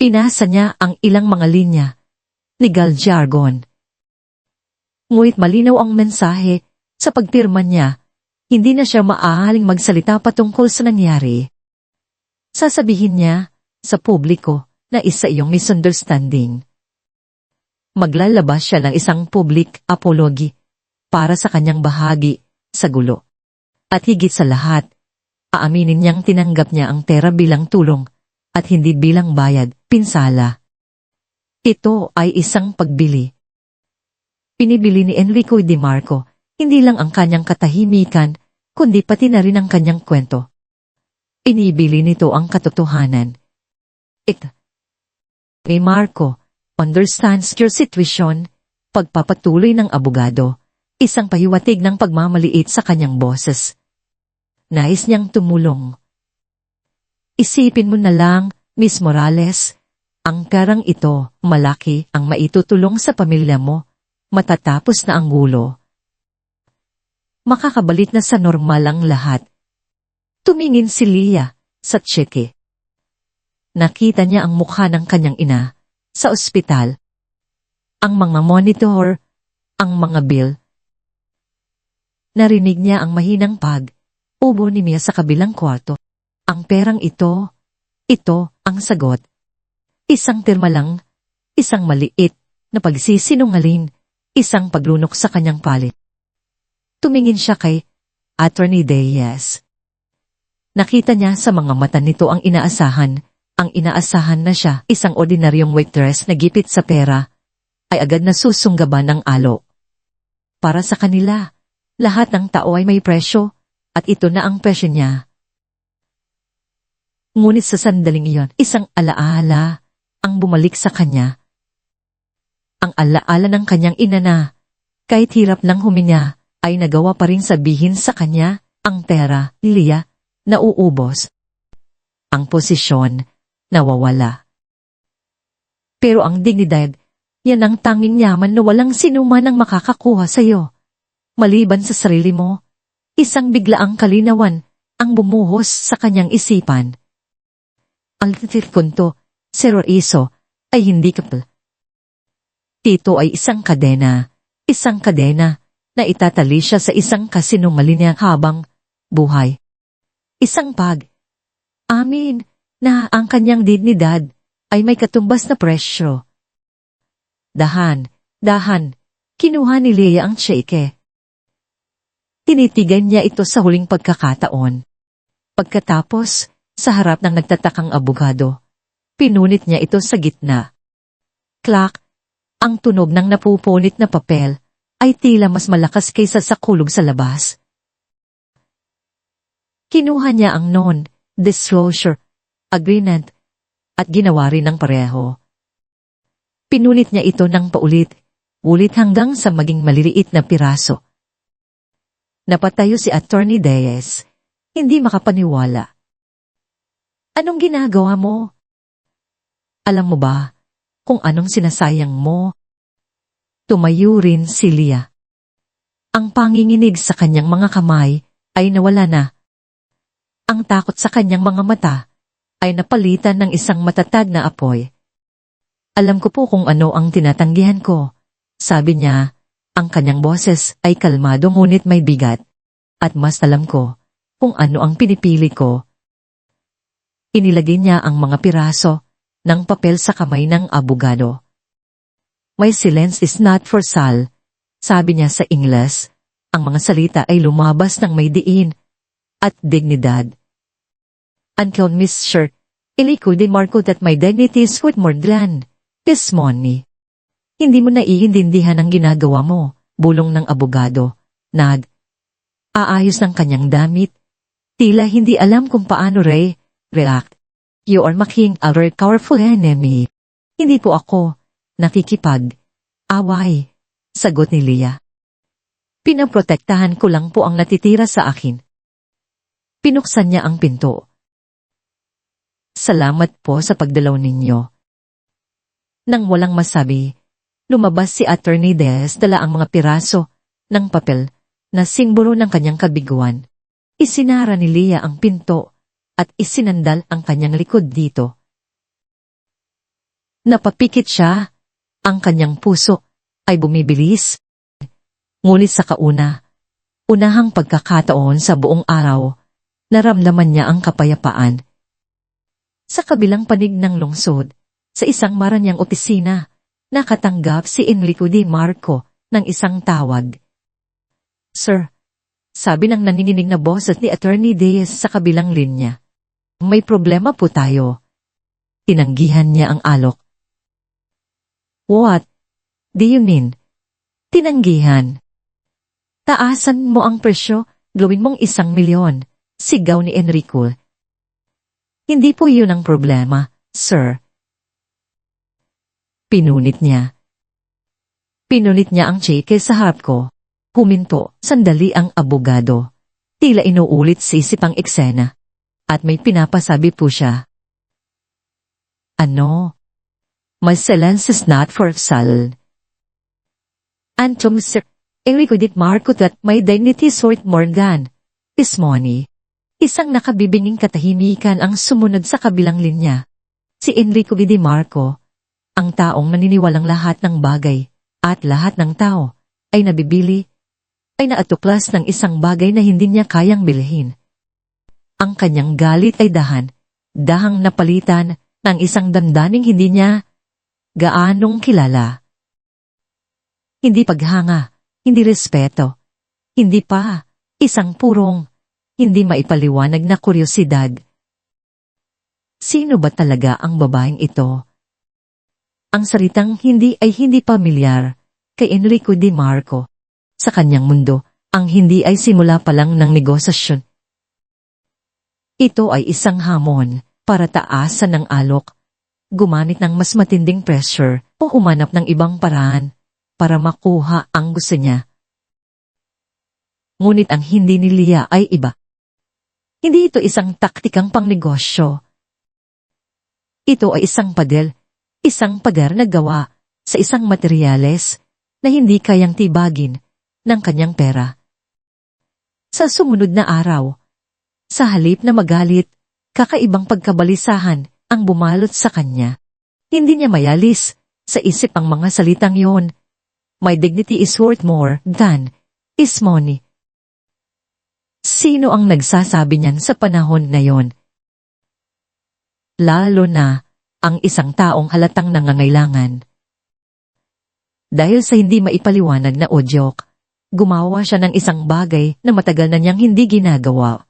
Pinasa niya ang ilang mga linya, legal jargon. Ngunit malinaw ang mensahe, sa pagpirma niya, hindi na siya maaaring magsalita patungkol sa nangyari. Sasabihin niya sa publiko na isa iyong misunderstanding. Maglalabas siya ng isang public apology para sa kanyang bahagi sa gulo. At higit sa lahat, aaminin niyang tinanggap niya ang pera bilang tulong at hindi bilang bayad, pinsala. Ito ay isang pagbili. Pinibili ni Enrico Di Marco hindi lang ang kanyang katahimikan, kundi pati na rin ang kanyang kwento. Pinibili nito ang katotohanan. Ni Marco understands your situation, pagpapatuloy ng abogado, isang pahiwatig ng pagmamaliit sa kanyang boses. Nais niyang tumulong. Isipin mo na lang, Miss Morales, ang perang ito, malaki ang maitutulong sa pamilya mo, matatapos na ang gulo. Makakabalik na sa normal ang lahat. Tumingin si Leah sa tseke. Nakita niya ang mukha ng kanyang ina sa ospital. Ang mga monitor, ang mga bill. Narinig niya ang mahinang ubo ni Mia sa kabilang kwarto. Ang perang ito ang sagot. Isang pirma lang, isang maliit na pagsisinungaling, isang paglunok sa kanyang palit. Tumingin siya kay Attorney Reyes. Nakita niya sa mga mata nito ang inaasahan na siya, isang ordinaryong waitress na gipit sa pera, ay agad na susunggaban ng alo. Para sa kanila, lahat ng tao ay may presyo, at ito na ang presyo niya. Ngunit sa sandaling iyon, isang alaala ang bumalik sa kanya. Ang alaala ng kanyang ina na, kahit hirap ng huminga, ay nagawa pa rin sabihin sa kanya, ang pera, Leah, nauubos. Ang posisyon, nawawala. Pero ang dignidad, yan ang tanging yaman na walang sinuman ang makakakuha sa iyo. Maliban sa sarili mo, isang biglaang kalinawan ang bumuhos sa kanyang isipan. Ang titirkunto, Sir Iso, ay hindi kapal. Ito ay isang kadena na itatali siya sa isang kasinungalingang habang buhay. Isang amin na ang kanyang dignidad ay may katumbas na presyo. Dahan, kinuha ni Leah ang cheque. Tinitigan niya ito sa huling pagkakataon. Pagkatapos, sa harap ng nagtatakang abogado, pinunit niya ito sa gitna. Clack, ang tunog ng napupunit na papel ay tila mas malakas kaysa sa kulog sa labas. Kinuha niya ang non-disclosure agreement at ginawa rin ng pareho. Pinunit niya ito ng paulit-ulit hanggang sa maging maliliit na piraso. Napatayo si Attorney Reyes, hindi makapaniwala. Anong ginagawa mo? Alam mo ba kung anong sinasayang mo? Tumayo rin si Leah. Ang panginginig sa kanyang mga kamay ay nawala na. Ang takot sa kanyang mga mata ay napalitan ng isang matatag na apoy. Alam ko po kung ano ang tinatanggihan ko, Sabi niya, ang kanyang boses ay kalmado ngunit may bigat. At mas alam ko kung ano ang pinipili ko. Inilagay niya ang mga piraso ng papel sa kamay ng abogado. My silence is not for sale, sabi niya sa Ingles. Ang mga salita ay lumabas ng may diin at dignidad. Uncle Mr. Ilico de Marco that my dignity is worth more than this money. Hindi mo naiintindihan ang ginagawa mo, bulong ng abogado. Aayos ng kanyang damit. Tila hindi alam kung paano react. You are making a very powerful enemy. Hindi po ako nakikipag-away, sagot ni Leah. Pinaprotektahan ko lang po ang natitira sa akin. Pinuksan niya ang pinto. Salamat po sa pagdalaw ninyo. Nang walang masabi, lumabas si Attorney Diaz dala ang mga piraso ng papel na simbolo ng kanyang kabiguan. Isinara ni Leah ang pinto at isinandal ang kanyang likod dito. Napapikit siya. Ang kanyang puso ay bumibilis. Ngunit sa unahang pagkakataon sa buong araw, naramdaman niya ang kapayapaan. Sa kabilang panig ng lungsod, sa isang maranyang opisina, nakatanggap si Enrico de Marco ng isang tawag. Sir, sabi ng nanginginig na boses ni Attorney Diaz sa kabilang linya. May problema po tayo. Tinanggihan niya ang alok. What do you mean? Tinanggihan. Taasan mo ang presyo, gawin mong 1,000,000, sigaw ni Enrico. Hindi po yun ang problema, sir. Pinunit niya. Pinunit niya ang cheque sa harap ko. Huminto, sandali ang abogado. Tila inuulit sa isip ang eksena. At may pinapasabi po siya. Ano? My silence is not for sale. Antom sir, Enrico de Marco that my dignity is worth more than this money. Isang nakabibinging katahimikan ang sumunod sa kabilang linya. Si Enrico de Marco, ang taong naniniwalang lahat ng bagay at lahat ng tao ay nabibili, ay naatuklas ng isang bagay na hindi niya kayang bilhin. Ang kanyang galit ay dahang napalitan ng isang damdaning hindi niya gaanong kilala. Hindi paghanga, hindi respeto, hindi pa isang purong, hindi maipaliwanag na kuryosidad. Sino ba talaga ang babaeng ito? Ang salitang hindi ay hindi pamilyar kay Enrico de Marco. Sa kanyang mundo, ang hindi ay simula pa lang ng negosasyon. Ito ay isang hamon para taasan ng alok, gumamit ng mas matinding pressure o humanap ng ibang paraan para makuha ang gusto niya. Ngunit ang hindi ni Leah ay iba. Hindi ito isang taktikang pangnegosyo. Ito ay isang pader na gawa sa isang materyales na hindi kayang tibagin ng kanyang pera. Sa sumunod na araw, sa halip na magalit, kakaibang pagkabalisahan ang bumalot sa kanya. Hindi niya mayalis sa isip ang mga salitang yon. My dignity is worth more than is money. Sino ang nagsasabi niyan sa panahon na yon? Lalo na ang isang taong halatang nangangailangan. Dahil sa hindi maipaliwanag na udyok, gumawa siya ng isang bagay na matagal na niyang hindi ginagawa.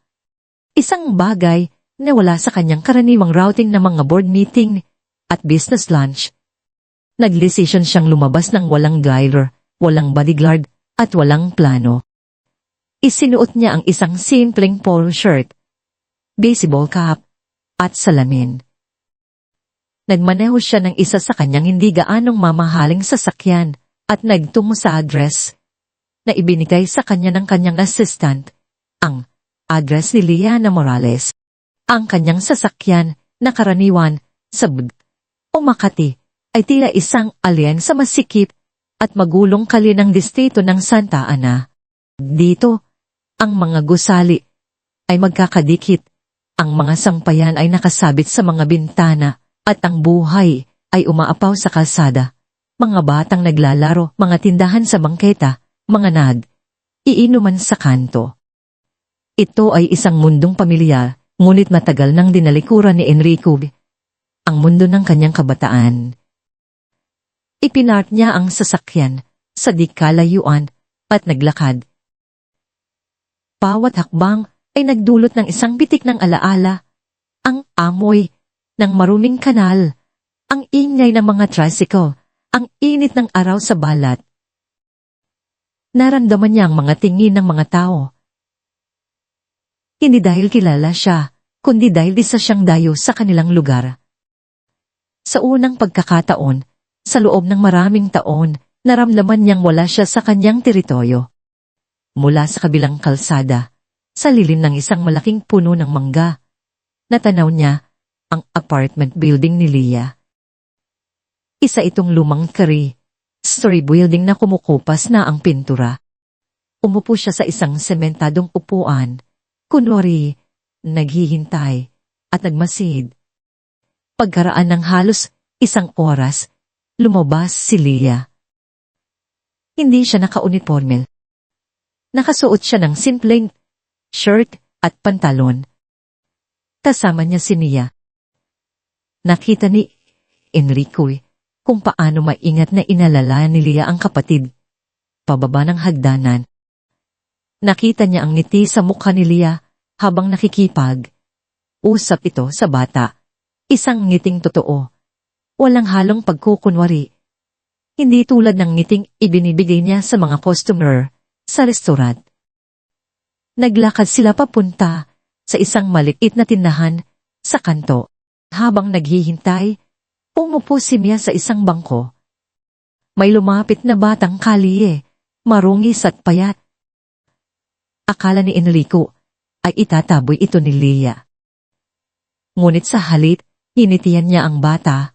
Isang bagay na wala sa kanyang karaniwang routing ng mga board meeting at business lunch. Nagdesisyon siyang lumabas ng walang driver, walang bodyguard, at walang plano. Isinuot niya ang isang simpleng polo shirt, baseball cap, at salamin. Nagmaneho siya ng isa sa kanyang hindi gaanong mamahaling sasakyan at nagtungo sa address na ibinigay sa kanya ng kanyang assistant, ang address ni Liana Morales. Ang kanyang sasakyan na karaniwan sa o Makati ay tila isang alien sa masikip at magulong kalinang distrito ng Santa Ana. Dito, ang mga gusali ay magkakadikit, ang mga sampayan ay nakasabit sa mga bintana, at ang buhay ay umaapaw sa kalsada. mga batang naglalaro, mga tindahan sa bangketa, mga iinuman sa kanto. Ito ay isang mundong pamilyar, ngunit matagal nang dinalikuran ni Enrico ang mundo ng kanyang kabataan. Ipinart niya ang sasakyan sa di kalayuan at naglakad. Bawat hakbang ay nagdulot ng isang bitik ng alaala, ang amoy ng maruming kanal, ang ingay ng mga tricycle, ang init ng araw sa balat. Naramdaman niya ang mga tingin ng mga tao. Hindi dahil kilala siya, kundi dahil isa siyang dayo sa kanilang lugar. Sa unang pagkakataon, sa loob ng maraming taon, naramdaman niyang wala siya sa kanyang teritoryo. Mula sa kabilang kalsada, sa lilim ng isang malaking puno ng mangga, natanaw niya ang apartment building ni Leah. Isa itong lumang story building na kumukupas na ang pintura. Umupo siya sa isang sementadong upuan, kunwari, naghihintay at nagmasid. Pagkaraan ng halos 1 oras, lumabas si Leah. Hindi siya naka-uniforme. Nakasuot siya ng simpleng shirt at pantalon. Kasama niya si Nia. Nakita ni Enrico kung paano maingat na inalala ni Leah ang kapatid. Pababa ng hagdanan. Nakita niya ang ngiti sa mukha ni Leah habang nakikipag-usap ito sa bata. Isang ngiting totoo. Walang halong pagkukunwari. Hindi tulad ng ngiting ibinibigay niya sa mga customer sa restaurant. Naglakad sila papunta sa isang maliit na tindahan sa kanto. Habang naghihintay, umupo si Mia sa isang bangko. May lumapit na batang kalye, marungis at payat. Akala ni Enrico ay itataboy ito ni Leah. Ngunit sa halip, hinitian niya ang bata,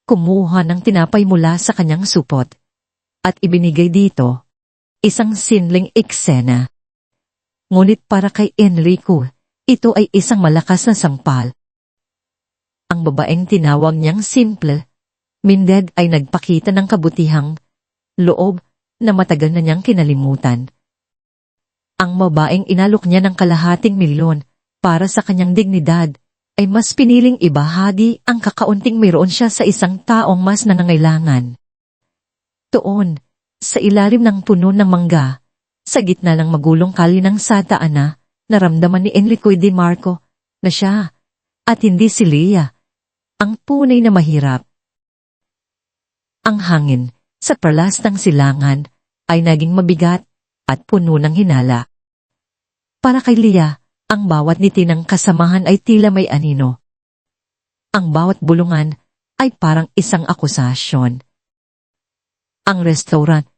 kumuha ng tinapay mula sa kanyang supot, at ibinigay dito, isang sinling eksena. Ngunit para kay Enrico, ito ay isang malakas na sampal. Ang babaeng tinawag niyang simple, Minded ay nagpakita ng kabutihang loob na matagal na niyang kinalimutan. Ang babaeng inalok niya ng ₱250,000 para sa kanyang dignidad, ay mas piniling ibahagi ang kakaunting mayroon siya sa isang taong mas nangangailangan. Doon, sa ilalim ng puno ng mangga, sa gitna ng magulong kalye ng Santa Ana, naramdaman ni Enrico Di Marco na siya, at hindi si Leah, ang tunay na mahirap. Ang hangin sa perlas ng silangan ay naging mabigat at puno ng hinala. Para kay Leah, ang bawat ngiti ng kasamahan ay tila may anino. Ang bawat bulungan ay parang isang akusasyon. Ang restaurant,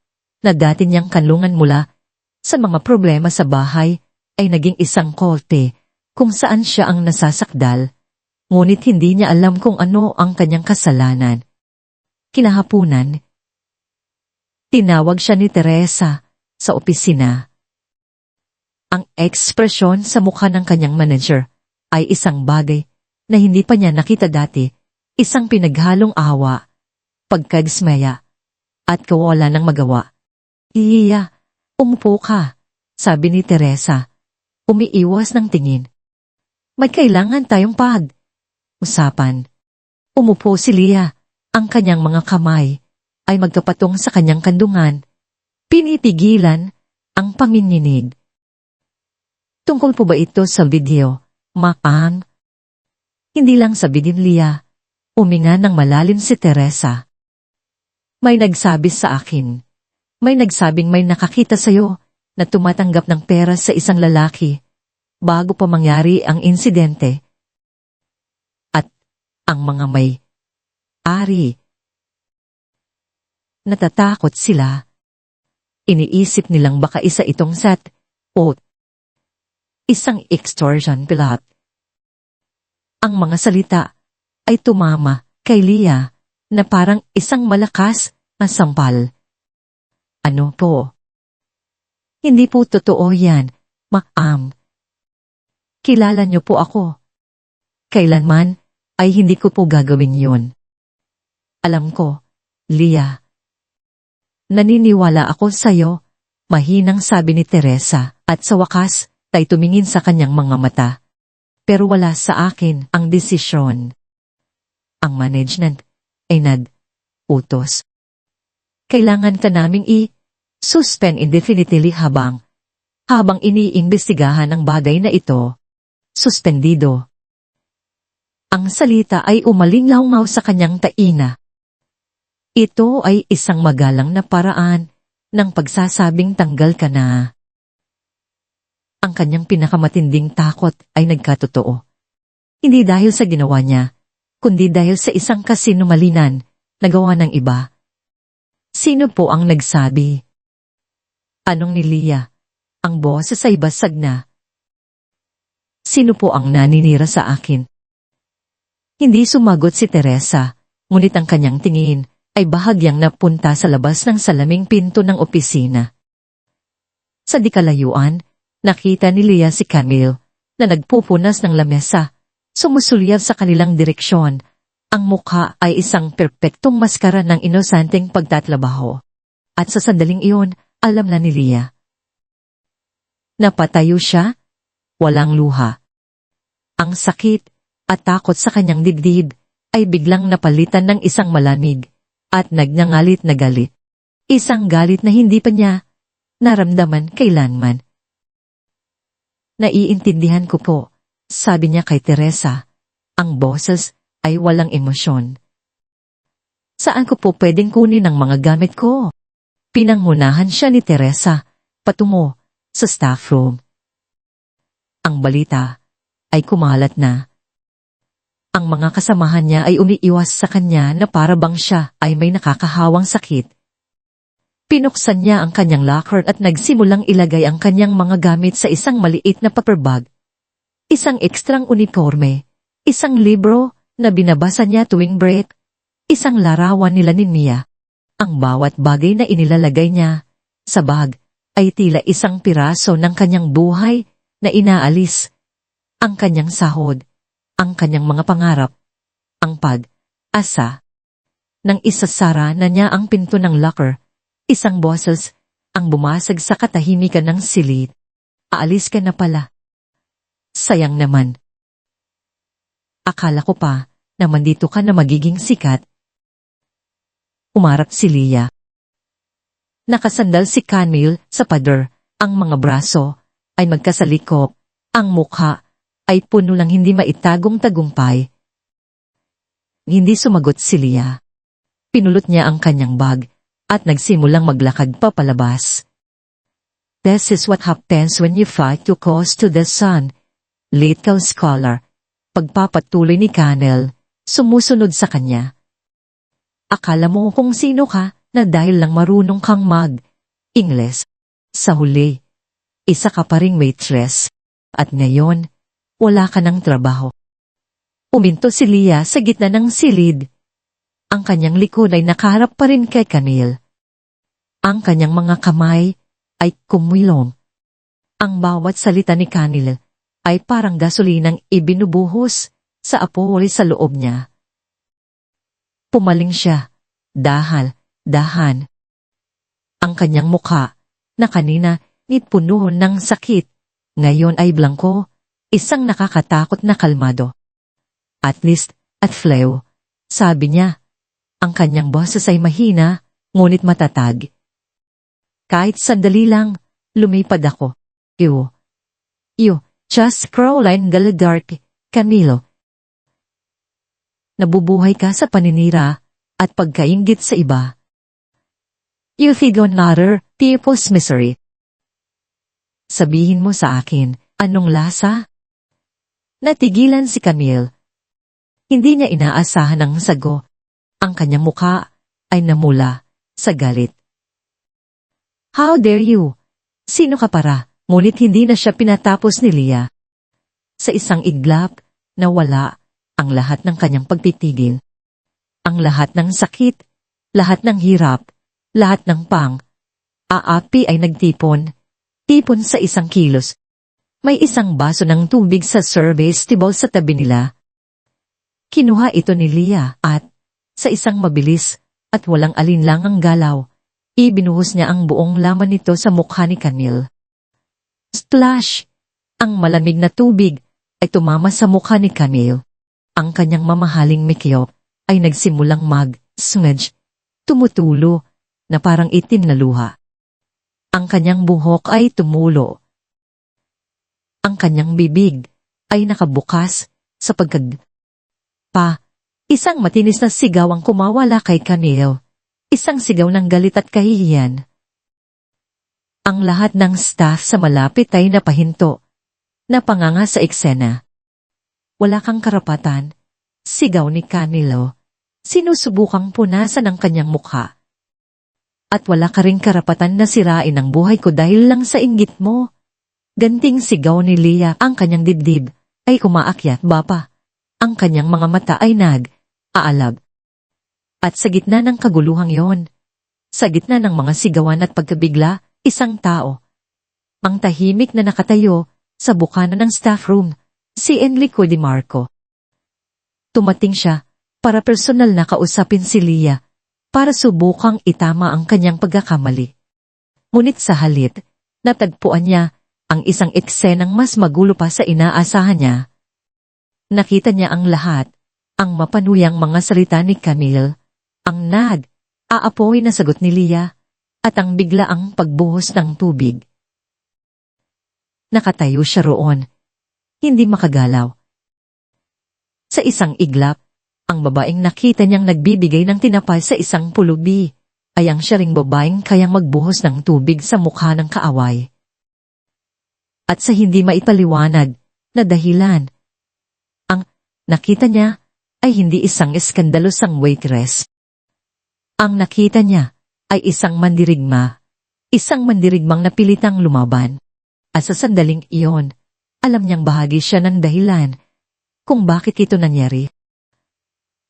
na dati niyang kanlungan mula sa mga problema sa bahay, ay naging isang kolte kung saan siya ang nasasakdal, ngunit hindi niya alam kung ano ang kanyang kasalanan. Kinahapunan, tinawag siya ni Teresa sa opisina. Ang ekspresyon sa mukha ng kanyang manager ay isang bagay na hindi pa niya nakita dati, isang pinaghalong awa, pagkadismaya, at kawalan ng magawa. "Iya, umupo ka," sabi ni Teresa, umiiwas ng tingin. "May kailangan tayong pag-usapan." Umupo si Leah, ang kanyang mga kamay ay magkapatong sa kanyang kandungan, pinipigilan ang panginginig. "Tungkol po ba ito sa video, Ma'am?" Hindi lang sabihin Leah, uminga ng malalim si Teresa. "May nagsabi sa akin. May nagsabing may nakakita sa'yo na tumatanggap ng pera sa isang lalaki bago pa mangyari ang insidente. At ang mga may-ari, natatakot sila. Iniisip nilang baka isa itong o isang extortion plot." Ang mga salita ay tumama kay Leah na parang isang malakas na sampal. "Ano po?" "Hindi po totoo yan, Ma'am. Kilala niyo po ako. Kailanman ay hindi ko po gagawin yun." "Alam ko, Leah, Naniniwala ako sa'yo, mahinang sabi ni Teresa, at sa wakas, ay tumingin sa kanyang mga mata. Pero wala sa akin ang desisyon. Ang management ay nag-utos. Kailangan ka naming i-suspend indefinitely habang iniimbestigahan ang bagay na ito. Suspendido. Ang salita ay umalingaw sa kanyang taina. Ito ay isang magalang na paraan ng pagsasabing tanggal ka na. Ang kanyang pinakamatinding takot ay nagkatotoo. Hindi dahil sa ginawa niya, kundi dahil sa isang kasinumalinan na gawa ng iba. Sino po ang nagsabi? Anong ni Leah? Ang boses ay basag na. Sino po ang naninira sa akin? Hindi sumagot si Teresa, ngunit ang kanyang tingin ay bahagyang napunta sa labas ng salaming pinto ng opisina. Sa di kalayuan, nakita ni Leah si Camille na nagpupunas ng lamesa, sumusulyap sa kanilang direksyon. Ang mukha ay isang perpektong maskara ng inosenteng pagtatlabaho. At sa sandaling iyon, alam na ni Leah. Napatayo siya, walang luha. Ang sakit at takot sa kanyang dibdib ay biglang napalitan ng isang malamig at nagngangalit na galit. Isang galit na hindi pa niya naramdaman kailanman. Naiintindihan ko po, sabi niya kay Teresa. Ang boses ay walang emosyon. Saan ko po pwedeng kunin ang mga gamit ko? Pinangunahan siya ni Teresa, patungo sa staff room. Ang balita ay kumalat na. Ang mga kasamahan niya ay umiiwas sa kanya na para bang siya ay may nakakahawang sakit. Pinuksan niya ang kanyang locker at nagsimulang ilagay ang kanyang mga gamit sa isang maliit na paper bag. Isang ekstrang uniforme, isang libro na binabasa niya tuwing break, isang larawan nila ni Mia. Ang bawat bagay na inilalagay niya sa bag ay tila isang piraso ng kanyang buhay na inaalis. Ang kanyang sahod, ang kanyang mga pangarap, ang pag-asa. Nang isasara na niya ang pinto ng locker, isang boses ang bumasag sa katahimikan ng silid. Aalis ka na pala. Sayang naman. Akala ko pa naman dito ka na magiging sikat. Umarap si Leah. Nakasandal si Camille sa pader, ang mga braso ay magkasalikop, ang mukha ay puno ng hindi maitagong tagumpay. Hindi sumagot si Leah. Pinulot niya ang kanyang bag at nagsimulang maglakad papalabas. This is what happens when you fight too close to the sun, little scholar. Pagpapatuloy ni Camille, sumusunod sa kanya. Akala mo kung sino ka na dahil lang marunong kang mag-Ingles. Sa huli, isa ka pa ring waitress. At ngayon, wala ka ng trabaho. Uminto si Leah sa gitna ng silid. Ang kanyang likod ay nakaharap pa rin kay Camille. Ang kanyang mga kamay ay kumilom. Ang bawat salita ni Camille ay parang gasolinang ibinubuhos sa apoy sa loob niya. Pumaling siya, dahan. Ang kanyang mukha, na kanina puno ng sakit, ngayon ay blangko, isang nakakatakot na kalmado. At least, at Fleo, sabi niya. Ang kanyang boses ay mahina, ngunit matatag. Kahit sandali lang, lumipad ako. You, just Caroline Galadart, Camilo. Nabubuhay ka sa paninira at pagkainggit sa iba. You feed on other people's misery. Sabihin mo sa akin, anong lasa? Natigilan si Camille. Hindi niya inaasahan ang sago. Ang kanyang mukha ay namula sa galit. How dare you? Sino ka para? Ngunit hindi na siya pinatapos ni Leah. Sa isang iglap, nawala ang lahat ng kanyang pagtitigil. Ang lahat ng sakit, lahat ng hirap, lahat ng aapi ay nagtipon. Tipon sa isang kilos. May isang baso ng tubig sa service table sa tabi nila. Kinuha ito ni Leah at, sa isang mabilis at walang alinlangang galaw, Ibinuhos niya ang buong laman nito sa mukha ni Camille. Splash! Ang malamig na tubig ay tumama sa mukha ni Camille. Ang kanyang mamahaling mikyop ay nagsimulang mag-smudge, tumutulo, na parang itim na luha. Ang kanyang buhok ay tumulo. Ang kanyang bibig ay nakabukas sa isang matinis na sigaw ang kumawala kay Camille. Isang sigaw ng galit at kahihiyan. Ang lahat ng staff sa malapit ay napahinto. Napanganga sa eksena. Wala kang karapatan, sigaw ni Camilo. Sinusubukang punasan ang kanyang mukha. At wala ka ring karapatan na sirain ang buhay ko dahil lang sa inggit mo. Ganting sigaw ni Leah, ang kanyang dibdib ay umaakyat baba. Ang kanyang mga mata ay nag-aalab. At sa gitna ng kaguluhang yon, sa gitna ng mga sigawan at pagkabigla, isang tao. Ang tahimik na nakatayo sa bukana ng staff room, si Enrico Di Marco. Tumating siya para personal na kausapin si Leah para subukang itama ang kanyang pagkakamali. Ngunit sa halip, natagpuan niya ang isang eksenang mas magulo pa sa inaasahan niya. Nakita niya ang lahat, ang mapanuyang mga salita ni Camille, ang aapoy na sagot ni Leah, at ang biglaang pagbuhos ng tubig. Nakatayo siya roon, hindi makagalaw. Sa isang iglap, ang babaeng nakita niyang nagbibigay ng tinapay sa isang pulubi, ay ang siya ring babaeng kayang magbuhos ng tubig sa mukha ng kaaway. At sa hindi maipaliwanag na dahilan, ang nakita niya ay hindi isang eskandalosang waitress. Ang nakita niya ay isang mandirigmang napilitang lumaban. At sa sandaling iyon, alam niyang bahagi siya ng dahilan kung bakit ito nangyari.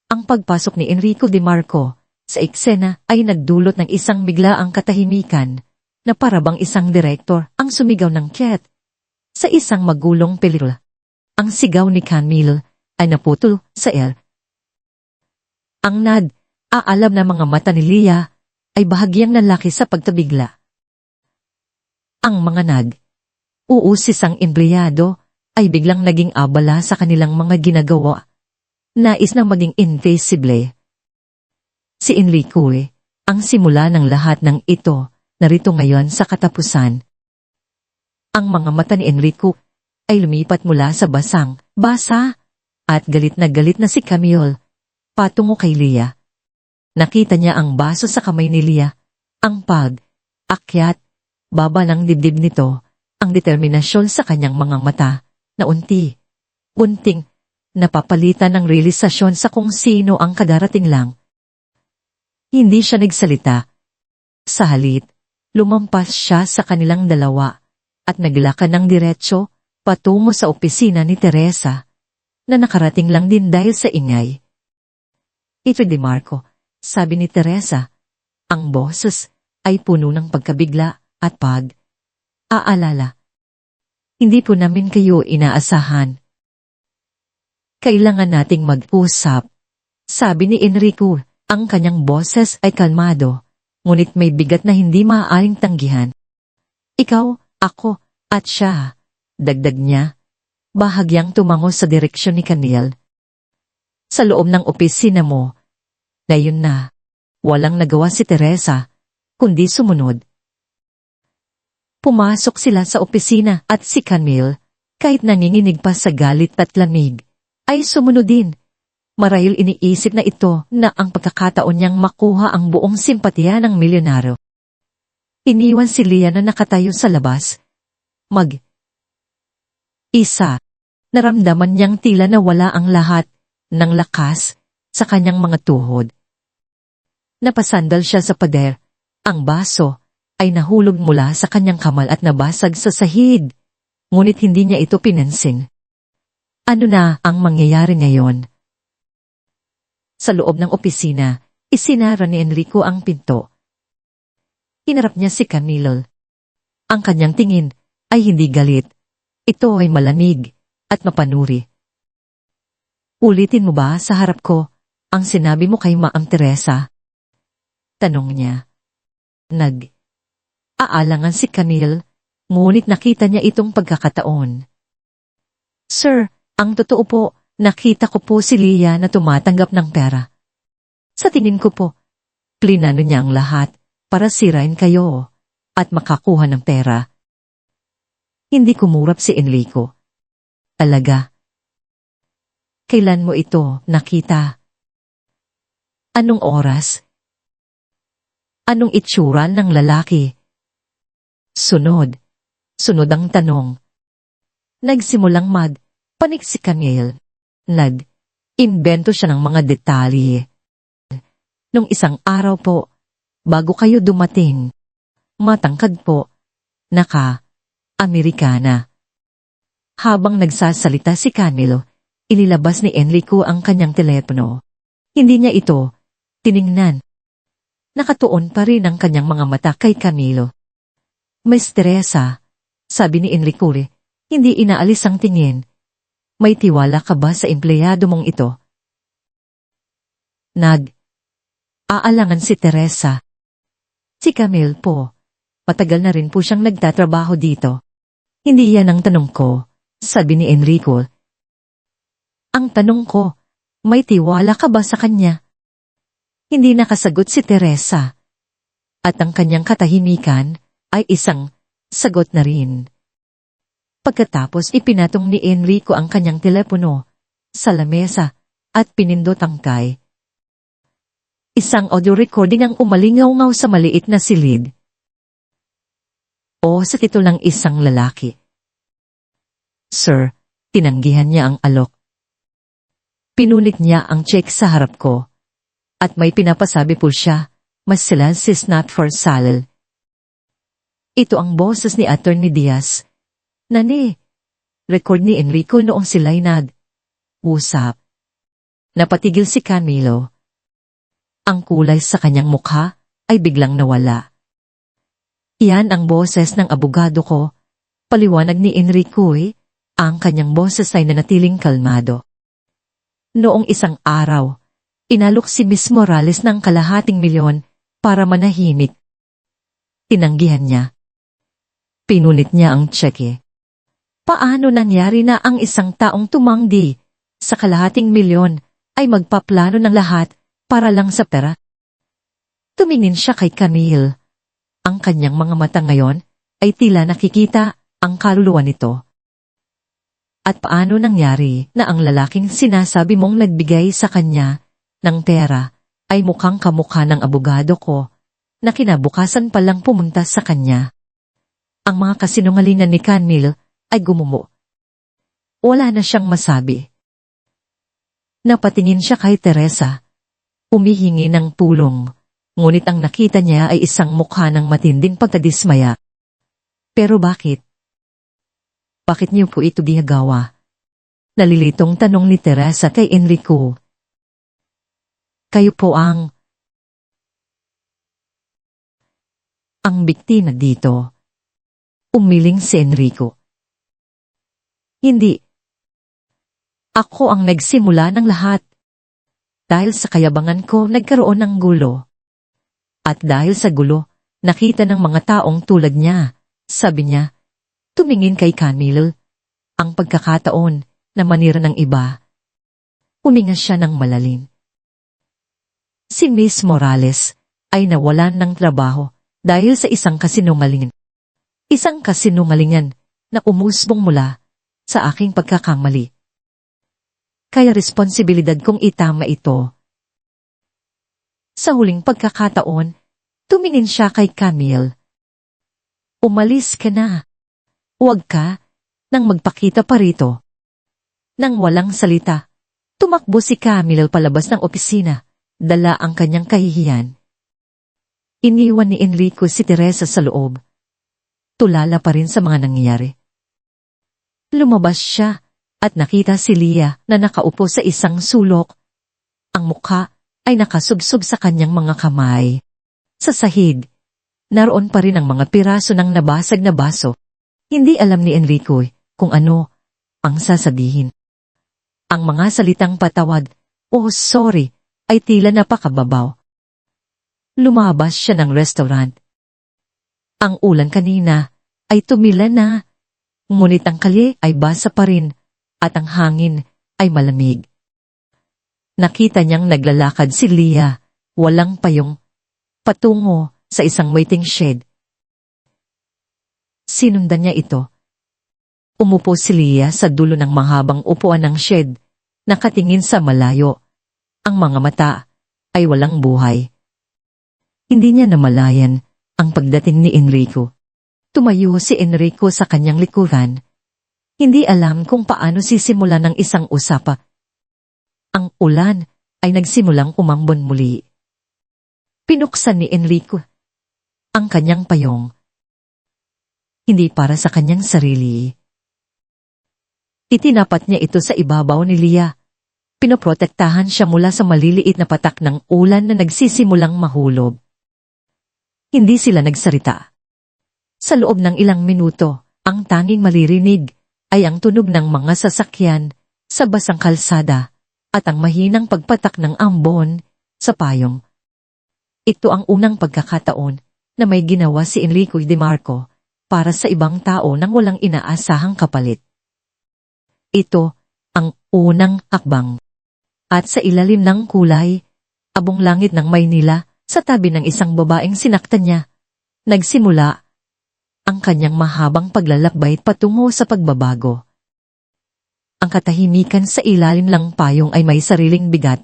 Ang pagpasok ni Enrico Di Marco sa eksena ay nagdulot ng isang biglaang katahimikan na parabang isang direktor ang sumigaw ng ket sa isang magulong pelikula. Ang sigaw ni Camille ay naputol sa air. Ang aalam na mga mata ni Leah ay bahagyang nalaki sa pagtabigla. Ang mga uusisang empleyado ay biglang naging abala sa kanilang mga ginagawa. Nais na maging invisible. Si Enrico ang simula ng lahat ng ito, narito ngayon sa katapusan. Ang mga mata ni Enrico ay lumipat mula sa basa, at galit na si Camille, patungo kay Leah. Nakita niya ang baso sa kamay ni Leah, ang akyat, baba ng dibdib nito, ang determinasyon sa kanyang mga mata, na unting, napapalitan ng realisasyon sa kung sino ang kadarating lang. Hindi siya nagsalita. Sa halip, lumampas siya sa kanilang dalawa, at naglakad ng diretso, patungo sa opisina ni Teresa, na nakarating lang din dahil sa ingay. Ito Di Marco, sabi ni Teresa, ang boses ay puno ng pagkabigla at aalala. Hindi po namin kayo inaasahan. Kailangan nating mag-usap. Sabi ni Enrico, ang kanyang boses ay kalmado, ngunit may bigat na hindi maaaring tanggihan. Ikaw, ako, at siya, dagdag niya, bahagyang tumango sa direksyon ni Camille. Sa loob ng opisina mo, dayon na, walang nagawa si Teresa, kundi sumunod. Pumasok sila sa opisina at si Camille, kahit nanginginig pa sa galit at lamig, ay sumunod din. Marahil iniisip na ito na ang pagkakataon niyang makuha ang buong simpatiya ng milyonaryo. Iniwan si Leah na nakatayo sa labas. Naramdaman niyang tila na wala ang lahat ng lakas sa kanyang mga tuhod. Napasandal siya sa pader. Ang baso ay nahulog mula sa kanyang kamay at nabasag sa sahig. Ngunit hindi niya ito pinansin. Ano na ang mangyayari ngayon? Sa loob ng opisina, isinara ni Enrico ang pinto. Hinarap niya si Camille. Ang kanyang tingin ay hindi galit. Ito ay malamig at mapanuri. Ulitin mo ba sa harap ko ang sinabi mo kay Maang Teresa? Tanong niya. Aalangan si Camille, ngunit nakita niya itong pagkakataon. Sir, ang totoo po, nakita ko po si Leah na tumatanggap ng pera. Sa tingin ko po, plinano niya ang lahat para sirain kayo at makakuha ng pera. Hindi kumurap si Enrico. Talaga. Kailan mo ito nakita? Anong oras? Anong itsura ng lalaki? Sunod ang tanong. Nagsimulang panik si Camille. Imbento siya ng mga detalye. Nung isang araw po, bago kayo dumating, matangkad po, Amerikana. Habang nagsasalita si Camilo, inilabas ni Enrico ang kanyang telepono. Hindi niya ito tiningnan. Nakatuon pa rin ang kanyang mga mata kay Camilo. Miss Teresa, sabi ni Enrico, hindi inaalis ang tingin. May tiwala ka ba sa empleyado mong ito? Aalangan si Teresa. Si Camille po, matagal na rin po siyang nagtatrabaho dito. Hindi yan ang tanong ko, sabi ni Enrico. Ang tanong ko, may tiwala ka ba sa kanya? Hindi nakasagot si Teresa. At ang kanyang katahimikan ay isang sagot na rin. Pagkatapos ipinatong ni Enrico ang kanyang telepono sa lamesa at pinindot ang kay. Isang audio recording ang umalingaw-ngaw sa maliit na silid. O sa tito ng isang lalaki. Sir, tinanggihan niya ang alok. Pinunit niya ang check sa harap ko. At may pinapasabi po siya, mas sila is not for sale. Ito ang boses ni Attorney Diaz. Record ni Enrico noong sila'y usap. Napatigil si Camilo. Ang kulay sa kanyang mukha ay biglang nawala. Iyan ang boses ng abogado ko. Paliwanag ni Enrico ang kanyang boses ay nanatiling kalmado. Noong isang araw, inalok si Miss Morales ng $250,000 para manahimik. Tinanggihan niya. Pinulit niya ang tseke. Paano nangyari na ang isang taong tumanggi sa $250,000 ay magpaplano ng lahat para lang sa pera? Tumingin siya kay Camille. Ang kanyang mga mata ngayon ay tila nakikita ang kaluluwa nito. At paano nangyari na ang lalaking sinasabi mong nagbigay sa kanya ng pera ay mukhang kamukha ng abogado ko na kinabukasan palang pumunta sa kanya? Ang mga kasinungalingan ni Camille ay gumumo. Wala na siyang masabi. Napatingin siya kay Teresa. Humihingi ng tulong. Ngunit ang nakita niya ay isang mukha ng matinding pagkadismaya. Pero bakit? Bakit niyo po ito ginagawa? Nalilitong tanong ni Teresa kay Enrico. Kayo po ang biktima dito. Umiling si Enrico. Hindi. Ako ang nagsimula ng lahat. Dahil sa kayabangan ko nagkaroon ng gulo. At dahil sa gulo, nakita ng mga taong tulad niya, sabi niya, tumingin kay Camille, ang pagkakataon na manira ng iba. Huminga siya ng malalim. Si Miss Morales ay nawalan ng trabaho dahil sa isang kasinungalingan. Isang kasinungalingan na umusbong mula sa aking pagkakamali. Kaya responsibilidad kong itama ito. Sa huling pagkakataon, tumingin siya kay Camille. Umalis ka na. Huwag ka nang magpakita pa rito. Nang walang salita, tumakbo si Camille palabas ng opisina, dala ang kanyang kahihiyan. Iniwan ni Enrico si Teresa sa loob. Tulala pa rin sa mga nangyayari. Lumabas siya at nakita si Leah na nakaupo sa isang sulok. Ang mukha ay nakasubsob sa kanyang mga kamay. Sa sahig, naroon pa rin ang mga piraso ng nabasag na baso. Hindi alam ni Enrico kung ano ang sasabihin. Ang mga salitang patawad, "Oh sorry," ay tila napakababaw. Lumabas siya ng restaurant Ang ulan kanina ay tumila na, ngunit ang kalye ay basa pa rin at ang hangin ay malamig. Nakita niyang naglalakad si Leah, walang payong, patungo sa isang waiting shed. Sinundan niya ito. Umupo si Leah sa dulo ng mahabang upuan ng shed, nakatingin sa malayo. Ang mga mata ay walang buhay. Hindi niya namalayan ang pagdating ni Enrico. Tumayo si Enrico sa kanyang likuran. Hindi alam kung paano sisimulan ng isang usapa. Ang ulan ay nagsimulang umambon muli. Pinuksan ni Enrico ang kanyang payong. Hindi para sa kanyang sarili. Itinapat niya ito sa ibabaw ni Leah. Pinoprotektahan siya mula sa maliliit na patak ng ulan na nagsisimulang mahulog. Hindi sila nagsarita. Sa loob ng ilang minuto, ang tanging maririnig ay ang tunog ng mga sasakyan sa basang kalsada at ang mahinang pagpatak ng ambon sa payong. Ito ang unang pagkakataon na may ginawa si Enrico de Marco para sa ibang tao nang walang inaasahang kapalit. Ito ang unang akbang. At sa ilalim ng kulay, abong langit ng Maynila, sa tabi ng isang babaeng sinaktan niya, nagsimula ang kanyang mahabang paglalakbay patungo sa pagbabago. Ang katahimikan sa ilalim ng payong ay may sariling bigat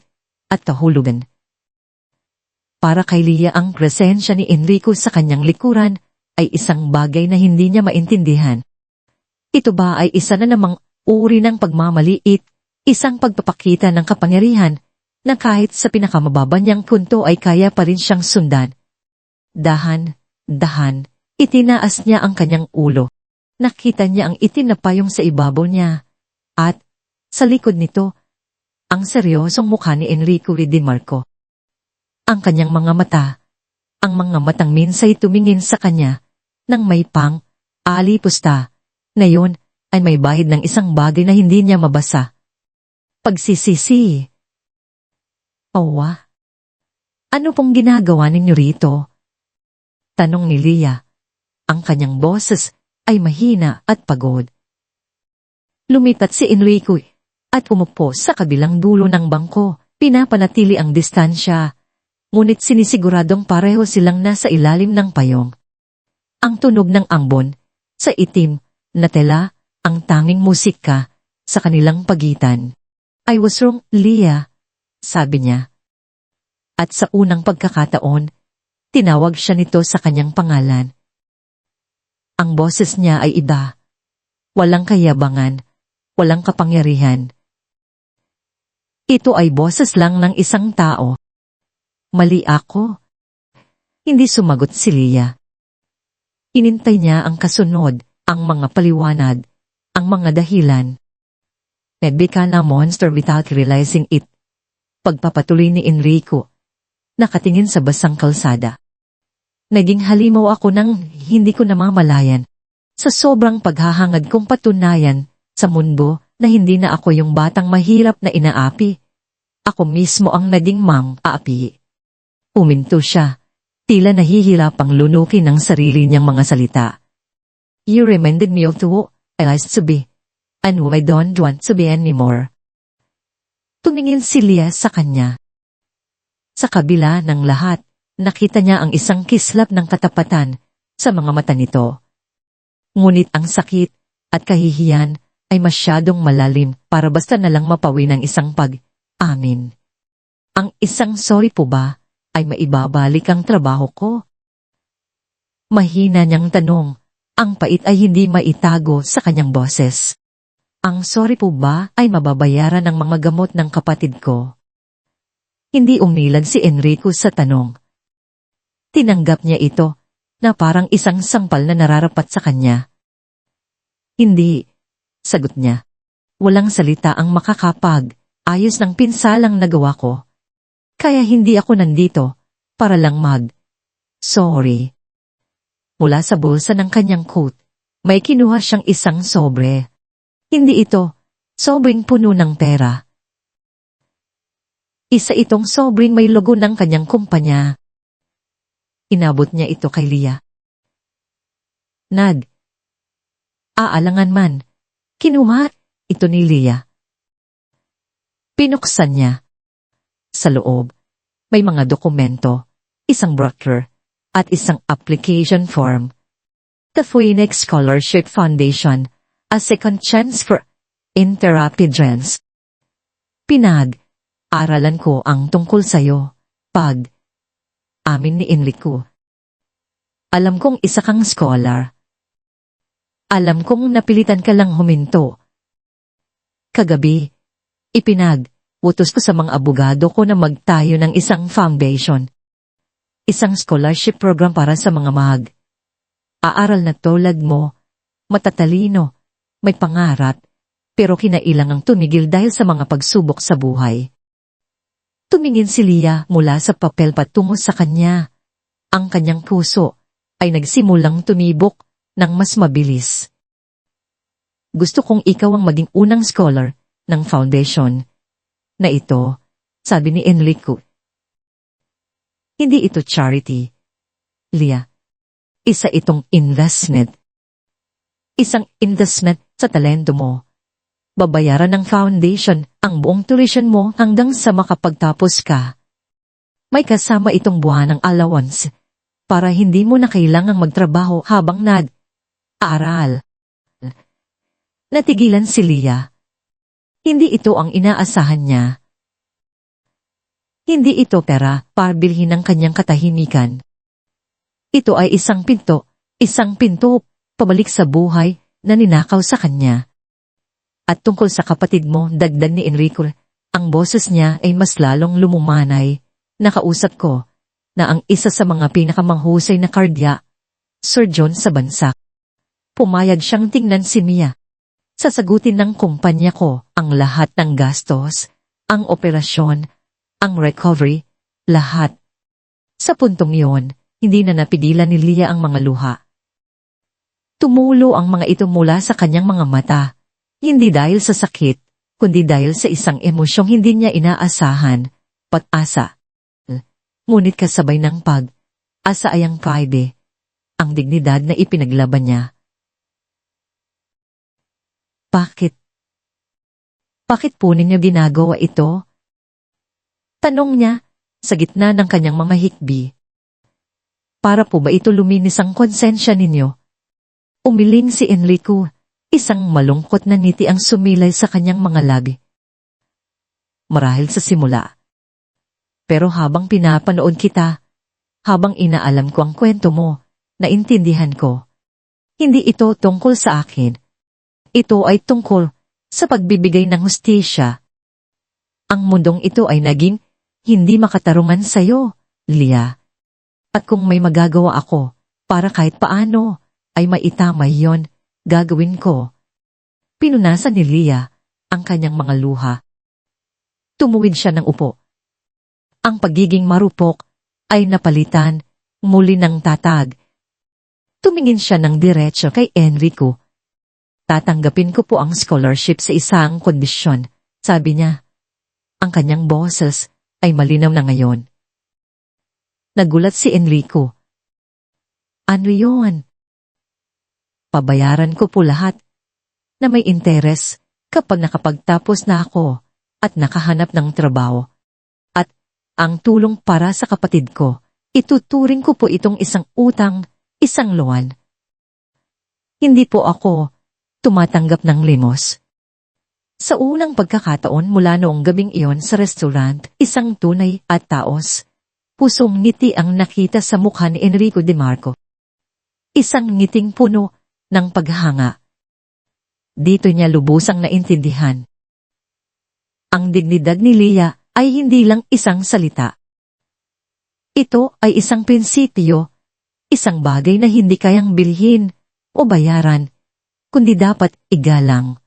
at kahulugan. Para kay Leah, ang presensya ni Enrico sa kanyang likuran ay isang bagay na hindi niya maintindihan. Ito ba ay isa na namang uri ng pagmamaliit, isang pagpapakita ng kapangyarihan na kahit sa pinakamababa niyang punto ay kaya pa rin siyang sundan? Dahan, itinaas niya ang kanyang ulo. Nakita niya ang itim na payong sa ibabaw niya. At, sa likod nito, ang seryosong mukha ni Enrico de Marco. Ang kanyang mga mata, ang mga matang minsay tumingin sa kanya, nang may alipusta, na yun ay may bahid ng isang bagay na hindi niya mabasa. Pagsisisi. Owa. Ano pong ginagawa ninyo rito? Tanong ni Leah. Ang kanyang boses ay mahina at pagod. Lumipat si Enrico at umupo sa kabilang dulo ng bangko. Pinapanatili ang distansya, ngunit sinisiguradong pareho silang nasa ilalim ng payong. Ang tunog ng ambon sa itim na tela ang tanging musika sa kanilang pagitan. I was wrong, Leah, sabi niya. At sa unang pagkakataon, tinawag siya nito sa kanyang pangalan. Ang boses niya ay iba. Walang kayabangan, walang kapangyarihan. Ito ay boses lang ng isang tao. Mali ako. Hindi sumagot si Leah. Inintay niya ang kasunod, ang mga paliwanag, ang mga dahilan. Medbika na monster without realizing it. Pagpapatuloy ni Enrico, nakatingin sa basang kalsada. Naging halimaw ako nang hindi ko namamalayan. Sa sobrang paghahangad kong patunayan sa mundo na hindi na ako yung batang mahirap na inaapi. Ako mismo ang naging mang-aapi. Uminto siya, tila nahihirapang lunukin ng sarili niyang mga salita. You reminded me of who I used to be, and who I don't want to be anymore. Tumingin si Leah sa kanya. Sa kabila ng lahat, nakita niya ang isang kislap ng katapatan sa mga mata nito. Ngunit ang sakit at kahihiyan ay masyadong malalim para basta na lang mapawi ng isang pag-amin. Ang isang sorry po ba ay maibabalik ang trabaho ko? Mahina niyang tanong, ang pait ay hindi maitago sa kanyang boses. Ang sorry po ba ay mababayaran ng mga gamot ng kapatid ko? Hindi umilag si Enrico sa tanong. Tinanggap niya ito na parang isang sampal na nararapat sa kanya. Hindi, sagot niya. Walang salita ang makakapag-ayos ng pinsalang nagawa ko. Kaya hindi ako nandito para lang sorry. Mula sa bulsa ng kanyang coat, may kinuha siyang isang sobre. Hindi ito, sobrang puno ng pera. Isa itong sobrang may logo ng kanyang kumpanya. Inabot niya ito kay Leah. Aalangan man. Kinuha ito ni Leah. Pinuksan niya. Sa loob, may mga dokumento, isang brochure, at isang application form. The Phoenix Scholarship Foundation, a second chance for Interrapidrens. Aralan ko ang tungkol sa'yo. Amin ni Enrico. Alam kong isa kang scholar. Alam kong napilitan ka lang huminto. Kagabi, utos ko sa mga abogado ko na magtayo ng isang foundation. Isang scholarship program para sa mga aaral na tulad mo, matatalino, may pangarap, pero kinailangang tumigil dahil sa mga pagsubok sa buhay. Tumingin si Leah mula sa papel patungo sa kanya. Ang kanyang puso ay nagsimulang tumibok ng mas mabilis. Gusto kong ikaw ang maging unang scholar ng foundation na ito, sabi ni Enrico. Hindi ito charity, Leah. Isa itong investment. Isang investment sa talento mo. Babayaran ng foundation ang buong tuition mo hanggang sa makapagtapos ka. May kasama itong buwanang allowance para hindi mo na kailangang magtrabaho habang nag-aaral. Natigilan si Leah. Hindi ito ang inaasahan niya. Hindi ito pera para bilhin ang kanyang katahimikan. Ito ay isang pinto pabalik sa buhay na ninakaw sa kanya. At tungkol sa kapatid mo, dagdag ni Enrico, ang boses niya ay mas lalong lumumanay. Nakausap ko na ang isa sa mga pinakamahusay na cardiac surgeon sa bansa. Pumayag siyang tingnan si Mia. Sasagutin ng kumpanya ko ang lahat ng gastos, ang operasyon, ang recovery, lahat. Sa puntong iyon, hindi na napigilan ni Leah ang mga luha. Tumulo ang mga ito mula sa kanyang mga mata. Hindi dahil sa sakit, kundi dahil sa isang emosyong hindi niya inaasahan, pag-asa. Ngunit kasabay ng pag-asa ay ang pride, ang dignidad na ipinaglaban niya. Bakit? Bakit po ninyo ginagawa ito? Tanong niya, sa gitna ng kanyang mga hikbi. Para po ba ito luminis ang konsensya ninyo? Umiling si Enrico. Isang malungkot na ngiti ang sumilay sa kanyang mga labi. Marahil sa simula. Pero habang pinapanood kita, habang inaalam ko ang kwento mo, naintindihan ko. Hindi ito tungkol sa akin. Ito ay tungkol sa pagbibigay ng hustisya. Ang mundong ito ay naging hindi makatarungan sa'yo, Leah. At kung may magagawa ako, para kahit paano, ay maitama yon, gagawin ko. Pinunasan ni Leah ang kanyang mga luha. Tumuwid siya ng upo. Ang pagiging marupok ay napalitan muli ng tatag. Tumingin siya ng diretso kay Enrico. Tatanggapin ko po ang scholarship sa isang kondisyon, sabi niya. Ang kanyang boses ay malinaw na ngayon. Nagulat si Enrico. Ano yun? Pabayaran ko po lahat na may interes kapag nakapagtapos na ako at nakahanap ng trabaho. At ang tulong para sa kapatid ko, ituturing ko po itong isang utang, isang loan. Hindi po ako tumatanggap ng limos. Sa unang pagkakataon mula noong gabing iyon sa restaurant, isang tunay at taos, pusong ngiti ang nakita sa mukha ni Enrico De Marco. Isang ngiting puno ng paghanga. Dito niya lubusang naintindihan. Ang dignidad ni Leah ay hindi lang isang salita. Ito ay isang prinsipyo, isang bagay na hindi kayang bilhin o bayaran, kundi dapat igalang.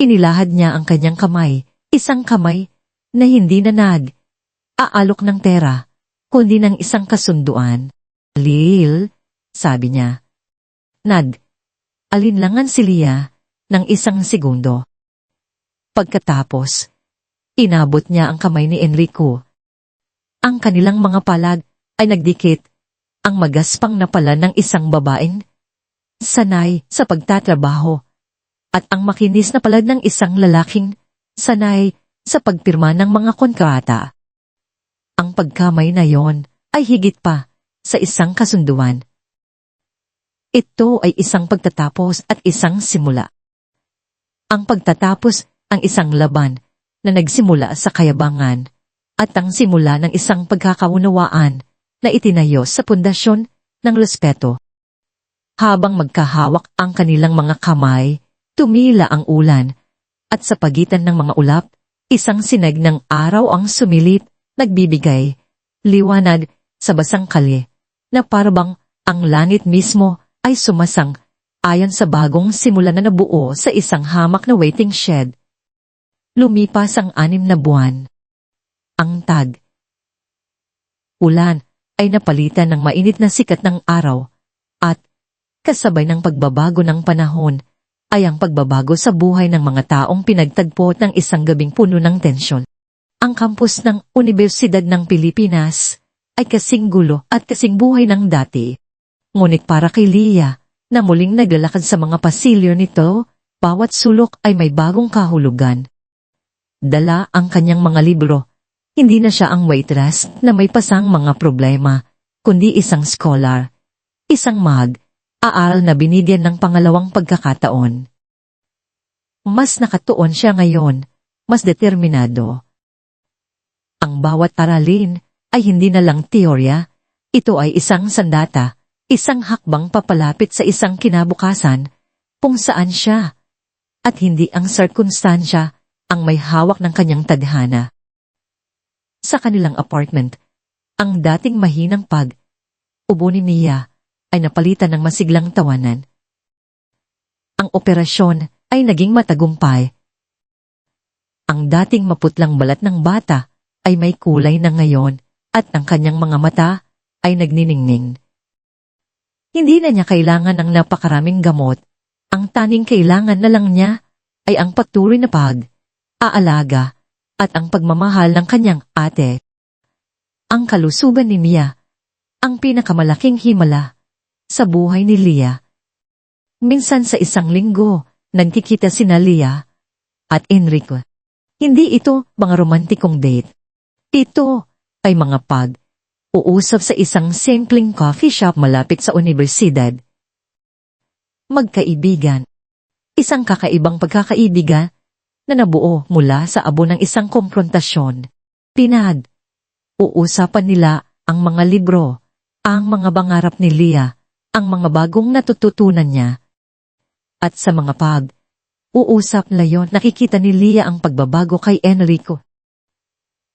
Inilahad niya ang kanyang kamay, isang kamay na hindi na aalok ng pera, kundi ng isang kasunduan. Lil, sabi niya. Alinlangan si Leah ng isang segundo. Pagkatapos, inabot niya ang kamay ni Enrico. Ang kanilang mga palag ay nagdikit, ang magaspang na pala ng isang babaeng sanay sa pagtatrabaho, at ang makinis na palad ng isang lalaking sanay sa pagpirma ng mga kontrata. Ang pagkamay na yon ay higit pa sa isang kasunduan. Ito ay isang pagtatapos at isang simula. Ang pagtatapos ang isang laban na nagsimula sa kayabangan at ang simula ng isang pagkakaunawaan na itinayo sa pundasyon ng respeto. Habang magkahawak ang kanilang mga kamay, tumila ang ulan, at sa pagitan ng mga ulap, isang sinag ng araw ang sumilip, nagbibigay liwanag sa basang kalye, na parabang ang langit mismo ay sumasang ayon sa bagong simula na nabuo sa isang hamak na waiting shed. Lumipas ang 6 na buwan. Ang ulan ay napalitan ng mainit na sikat ng araw, at kasabay ng pagbabago ng panahon ay ang pagbabago sa buhay ng mga taong pinagtagpo ng isang gabing puno ng tensyon. Ang kampus ng Universidad ng Pilipinas ay kasing gulo at kasing buhay ng dati. Ngunit para kay Leah, na muling naglalakad sa mga pasilyo nito, bawat sulok ay may bagong kahulugan. Dala ang kanyang mga libro. Hindi na siya ang waitress na may pasang mga problema, kundi isang scholar, isang aaral na binigyan ng pangalawang pagkakataon. Mas nakatuon siya ngayon, mas determinado. Ang bawat aralin ay hindi na lang teorya, ito ay isang sandata, isang hakbang papalapit sa isang kinabukasan, kung saan siya, at hindi ang sirkunstansya, ang may hawak ng kanyang tadhana. Sa kanilang apartment, ang dating mahinang ubo ni Mia ay napalitan ng masiglang tawanan. Ang operasyon ay naging matagumpay. Ang dating maputlang balat ng bata ay may kulay na ngayon at ang kanyang mga mata ay nagniningning. Hindi na niya kailangan ng napakaraming gamot. Ang tanging kailangan na lang niya ay ang patuloy na aalaga at ang pagmamahal ng kanyang ate. Ang kalusugan ni Mia, ang pinakamalaking himala sa buhay ni Leah. Minsan sa isang linggo, nagkikita sina Leah at Enrico. Hindi ito mga romantikong date. Ito ay mga uusap sa isang simpleng coffee shop malapit sa universidad. Magkaibigan. Isang kakaibang pagkakaibigan na nabuo mula sa abo ng isang komprontasyon. Uusapan nila ang mga libro, ang mga pangarap ni Leah, ang mga bagong natututunan niya. At sa mga uusap na yon, nakikita ni Leah ang pagbabago kay Enrico.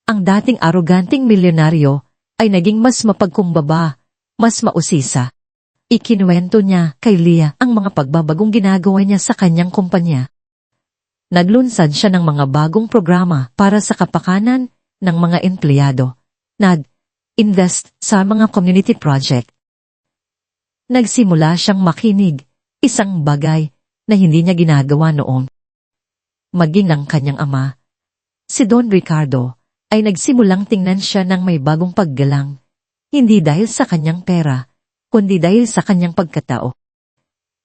Ang dating aroganting milyonaryo ay naging mas mapagkumbaba, mas mausisa. Ikinuwento niya kay Leah ang mga pagbabagong ginagawa niya sa kanyang kumpanya. Naglunsad siya ng mga bagong programa para sa kapakanan ng mga empleyado. Nag-invest sa mga community project. Nagsimula siyang makinig, isang bagay na hindi niya ginagawa noon. Maging ang kanyang ama, si Don Ricardo, ay nagsimulang tingnan siya ng may bagong paggalang, hindi dahil sa kanyang pera, kundi dahil sa kanyang pagkatao.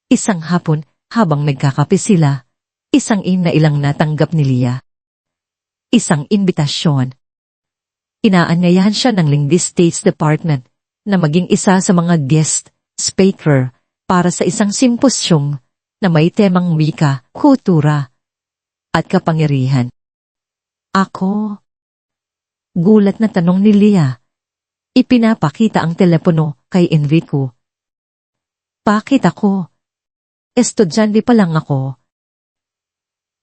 Isang hapon, habang nagkakape sila, isang na ilang natanggap ni Leah. Isang imbitasyon. Inaanyayahan siya ng Linguist States Department na maging isa sa mga guest speaker para sa isang simposyong na may temang wika, kultura, at kapangyarihan. Ako? Gulat na tanong ni Leah. Ipinapakita ang telepono kay Enrico. Bakit ako? Estudyante pa lang ako.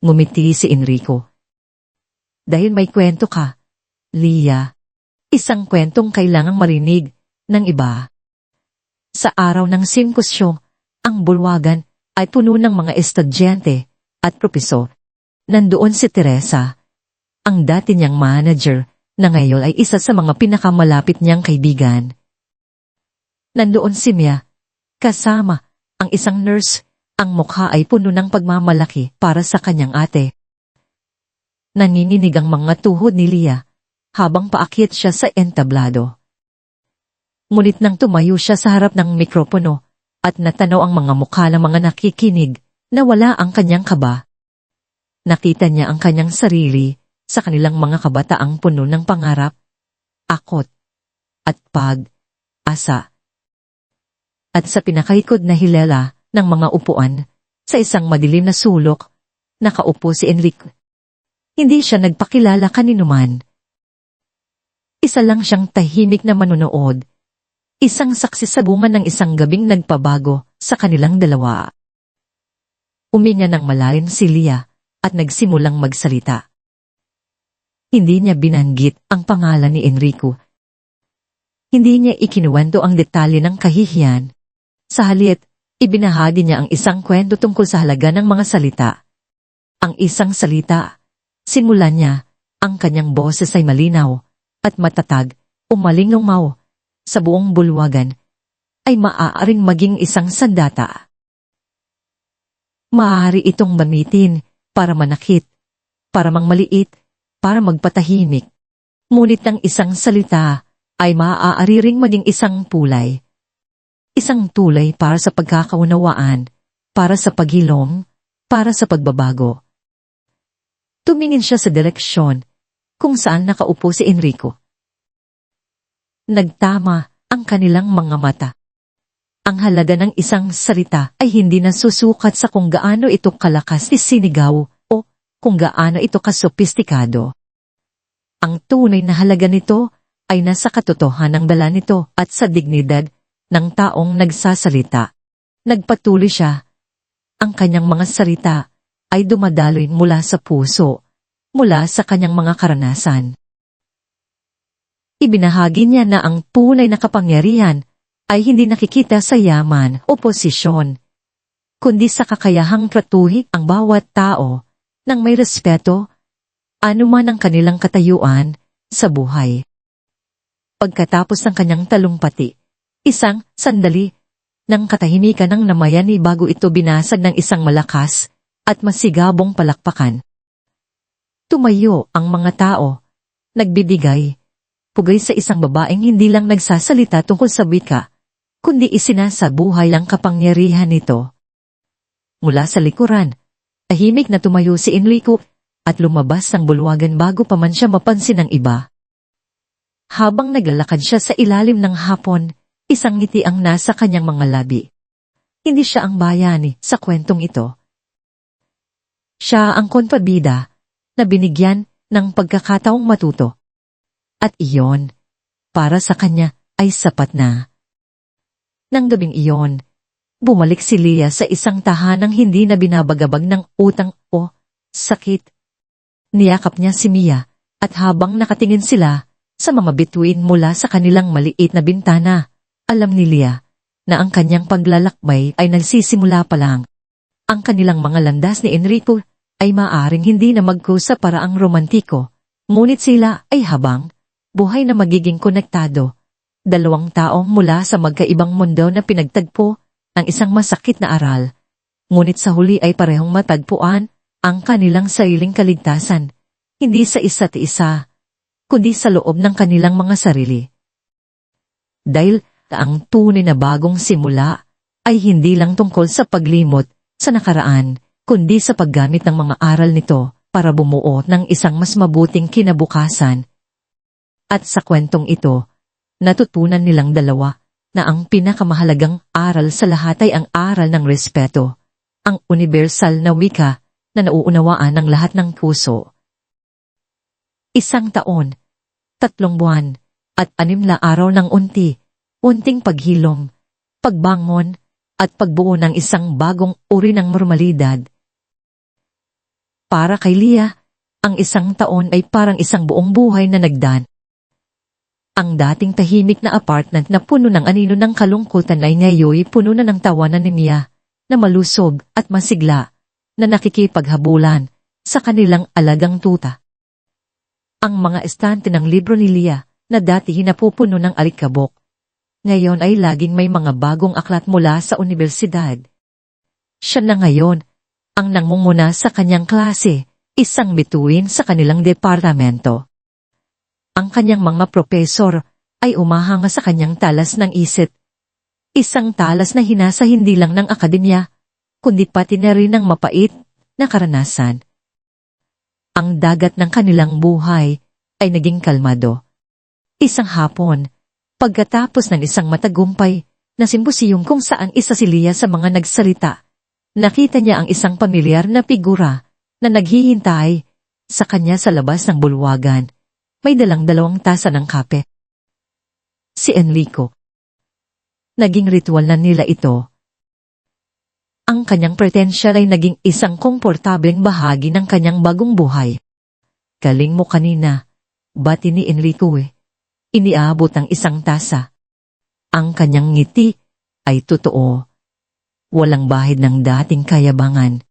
Ngumiti si Enrico. Dahil may kwento ka, Leah. Isang kwentong kailangang marinig ng iba. Sa araw ng simposyon, ang bulwagan ay puno ng mga estudyante at propesor. Nandoon si Teresa, ang dati niyang manager, na ngayon ay isa sa mga pinakamalapit niyang kaibigan. Nandoon si Mia, kasama ang isang nurse. Ang mukha ay puno ng pagmamalaki para sa kanyang ate. Nanginginig ang mga tuhod ni Leah habang paakyat siya sa entablado. Ngunit nang tumayo siya sa harap ng mikropono, at natanaw ang mga mukha ng mga nakikinig na wala ang kanyang kaba. Nakita niya ang kanyang sarili sa kanilang mga kabataang puno ng pangarap, akot, at pag-asa. At sa pinakaikod na hilala ng mga upuan, sa isang madilim na sulok, nakaupo si Enrique. Hindi siya nagpakilala kaninuman. Isa lang siyang tahimik na manonood, isang saksi sa bunga ng isang gabing nagpabago sa kanilang dalawa. Uminga ng malalim si Lia at nagsimulang magsalita. Hindi niya binanggit ang pangalan ni Enrico. Hindi niya ikinuwento ang detalye ng kahihiyan. Sa halip, ibinahagi niya ang isang kwento tungkol sa halaga ng mga salita. Ang isang salita, simulan niya, ang kanyang boses ay malinaw at matatag, umalingaw sa buong bulwagan, ay maaaring maging isang sandata. Maaari itong gamitin para manakit, para mangmaliit, para magpatahimik. Ngunit ang isang salita ay maaari ring maging isang pulay. Isang tulay para sa pagkakaunawaan, para sa paghilom, para sa pagbabago. Tumingin siya sa direksyon kung saan nakaupo si Enrico. Nagtama ang kanilang mga mata. Ang halaga ng isang salita ay hindi nasusukat sa kung gaano ito kalakas isinigaw o kung gaano ito kasopistikado. Ang tunay na halaga nito ay nasa katotohanan ng dala nito at sa dignidad ng taong nagsasalita. Nagpatuloy siya. Ang kanyang mga salita ay dumadaloy mula sa puso, mula sa kanyang mga karanasan. Ibinahagi niya na ang tunay na kapangyarihan ay hindi nakikita sa yaman o posisyon, kundi sa kakayahang tratuhin ang bawat tao ng may respeto, anuman ang kanilang katayuan sa buhay. Pagkatapos ng kanyang talumpati, isang sandali ng katahimikan ng namayani bago ito binasag ng isang malakas at masigabong palakpakan. Tumayo ang mga tao, nagbibigay pugay sa isang babaeng hindi lang nagsasalita tungkol sa wika, kundi isinasabuhay ang kapangyarihan nito. Mula sa likuran, tahimik na tumayo si Enrico at lumabas ng bulwagan bago pa man siya mapansin ng iba. Habang naglalakad siya sa ilalim ng hapon, isang ngiti ang nasa kanyang mga labi. Hindi siya ang bayani sa kwentong ito. Siya ang kontrabida na binigyan ng pagkakataong matuto. At iyon, para sa kanya, ay sapat na. Nang gabing iyon, bumalik si Lia sa isang tahanang hindi na binabagabag ng utang o sakit. Niyakap niya si Mia at habang nakatingin sila sa mga bituin mula sa kanilang maliit na bintana, alam ni Lia na ang kanyang paglalakbay ay nagsisimula pa lang. Ang kanilang mga landas ni Enrico ay maaring hindi na magkusa para ang romantiko, ngunit sila ay habang buhay na magiging konektado. Dalawang taong mula sa magkaibang mundo na pinagtagpo ang isang masakit na aral. Ngunit sa huli ay parehong matagpuan ang kanilang sariling kaligtasan, hindi sa isa't isa, kundi sa loob ng kanilang mga sarili. Dahil ang tunay na bagong simula ay hindi lang tungkol sa paglimot sa nakaraan, kundi sa paggamit ng mga aral nito para bumuo ng isang mas mabuting kinabukasan. At sa kwentong ito, natutunan nilang dalawa na ang pinakamahalagang aral sa lahat ay ang aral ng respeto, ang universal na wika na nauunawaan ng lahat ng puso. 1 taon, 3 buwan, at 6 na araw ng unting paghilom, pagbangon, at pagbuo ng isang bagong uri ng normalidad. Para kay Lia, ang 1 taon ay parang isang buong buhay na nagdaan. Ang dating tahimik na apartment na puno ng anino ng kalungkutan ay ngayon puno na ng tawanan ni Mia, na malusog at masigla, na nakikipaghabulan sa kanilang alagang tuta. Ang mga estante ng libro ni Lia, na dati napupuno ng alikabok, ngayon ay laging may mga bagong aklat mula sa unibersidad. Siya na ngayon ang nangunguna sa kanyang klase, isang bituin sa kanilang departamento. Ang kanyang mga propesor ay umahanga sa kanyang talas ng isip. Isang talas na hinasa hindi lang ng akademya, kundi pati na rin ng mapait na karanasan. Ang dagat ng kanilang buhay ay naging kalmado. Isang hapon, pagkatapos ng isang matagumpay na simposiyum kung saan isa si Leah sa mga nagsalita, nakita niya ang isang pamilyar na figura na naghihintay sa kanya sa labas ng bulwagan. May dalang 2 tasa ng kape. Si Enrico. Naging ritual na nila ito. Ang kanyang pretensya ay naging isang komportableng bahagi ng kanyang bagong buhay. Galing mo kanina, bati ni Enrico Iniabot ang isang tasa. Ang kanyang ngiti ay totoo. Walang bahid ng dating kayabangan.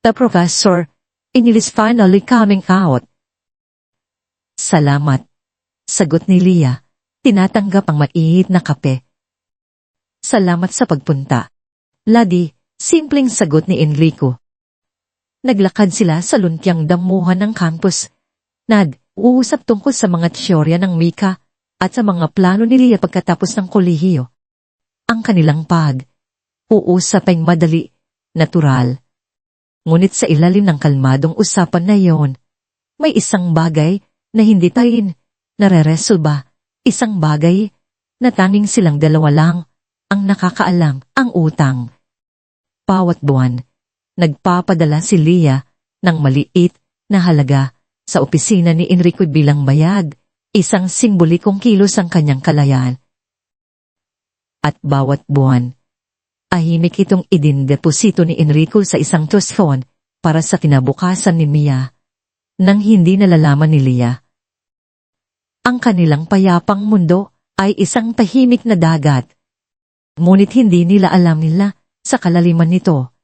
The professor, is finally coming out. Salamat. Sagot ni Leah, tinatanggap ang maiit na kape. Salamat sa pagpunta. Ladi, simpleng sagot ni Enrico. Naglakad sila sa luntiang damuhan ng campus. Nag-uusap tungkol sa mga teorya ng Mika at sa mga plano ni Leah pagkatapos ng kolehiyo. Ang kanilang pag-uusap ay madali, natural. Ngunit sa ilalim ng kalmadong usapan na yon, may isang bagay na hindi tayo nareresolba, isang bagay na tanging silang dalawa lang ang nakakaalam, ang utang. Bawat buwan, nagpapadala si Leah ng maliit na halaga sa opisina ni Enrico bilang bayad, isang simbolikong kilos ang kanyang kalayaan. At bawat buwan, ahimik itong idindeposito ni Enrico sa isang trust fund para sa kinabukasan ni Mia, nang hindi nalalaman ni Leah. Ang kanilang payapang mundo ay isang tahimik na dagat. Ngunit hindi nila alam nila sa kalaliman nito.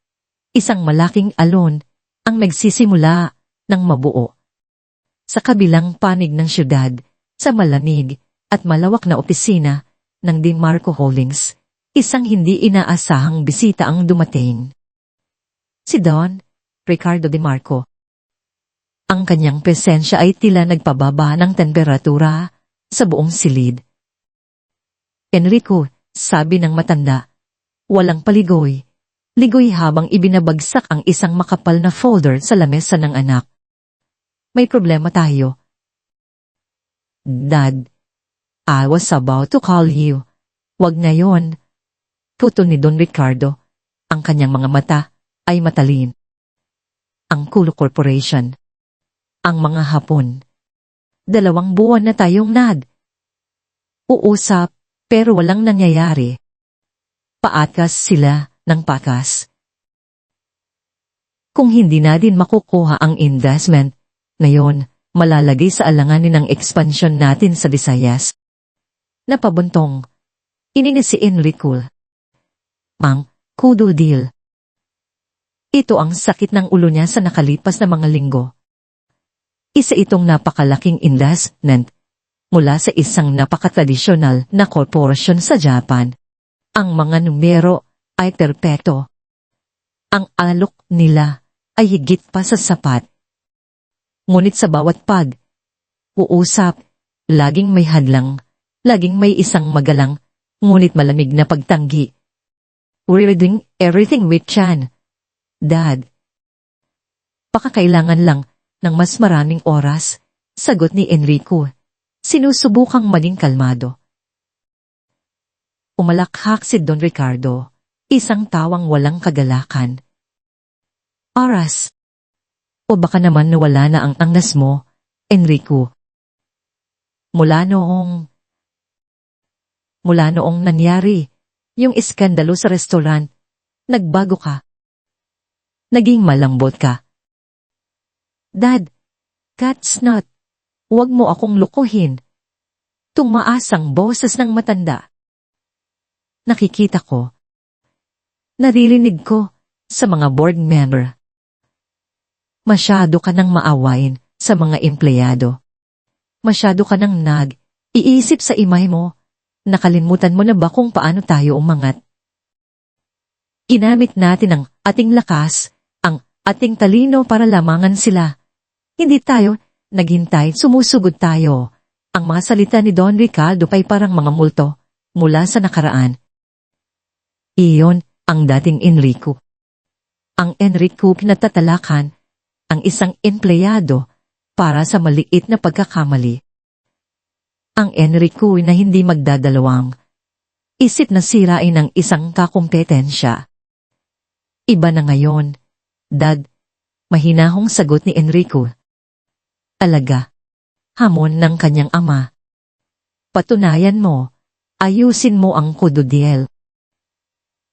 Isang malaking alon ang nagsisimula ng mabuo. Sa kabilang panig ng syudad, sa malamig at malawak na opisina ng DeMarco Holdings, isang hindi inaasahang bisita ang dumating. Si Don Ricardo DeMarco. Ang kanyang presensya ay tila nagpababa ng temperatura sa buong silid. Enrico, sabi ng matanda, walang paligoy. Ligoy habang ibinabagsak ang isang makapal na folder sa lamesa ng anak. May problema tayo. Dad, I was about to call you. Wag ngayon. Putol ni Don Ricardo. Ang kanyang mga mata ay matalin. Ang Kulo Corporation. Ang mga Hapon. 2 buwan na tayong uusap pero walang nangyayari. Paakas sila ng pakas. Kung hindi natin makukuha ang investment, ngayon, malalagay sa alanganin ang ekspansyon natin sa Visayas. Napabuntong. Ininis si Enrico. Mang, kudo deal. Ito ang sakit ng ulo niya sa nakalipas na mga linggo. Isa itong napakalaking investment mula sa isang napakatradisyonal na korporasyon sa Japan. Ang mga numero ay perpekto. Ang alok nila ay higit pa sa sapat. Ngunit sa bawat pag-uusap, laging may hadlang, laging may isang magalang, ngunit malamig na pagtanggi. We're doing everything we can, Dad. Baka kailangan lang ng mas maraming oras, sagot ni Enrico. Sinusubukang maging kalmado. Umalakhak si Don Ricardo, isang tawang walang kagalakan. Oras. O baka naman nawala na ang angas mo, Enrico. Mula noong nangyari, yung iskandalo sa restaurant, nagbago ka. Naging malambot ka. Dad, that's not. Huwag mo akong lukuhin. Tumaas ang boses ng matanda. Nakikita ko. Naririnig ko sa mga board member. Masyado ka nang maawain sa mga empleyado. Masyado ka nang iisip sa imay mo. Nakalimutan mo na ba kung paano tayo umangat? Ginamit natin ang ating lakas, ang ating talino para lamangan sila. Hindi tayo naghintay, sumusugod tayo. Ang mga salita ni Don Ricardo ay parang mga multo. mula sa nakaraan. Iyon ang dating Enrico. Ang Enrico pinatatalakan ang isang empleyado para sa maliit na pagkakamali. Ang Enrico na hindi magdadalawang isip na sirain ang isang kakumpetensya. Iba na ngayon, Dad, mahinahong sagot ni Enrico. Alaga, hamon ng kanyang ama. Patunayan mo, ayusin mo ang kododiel.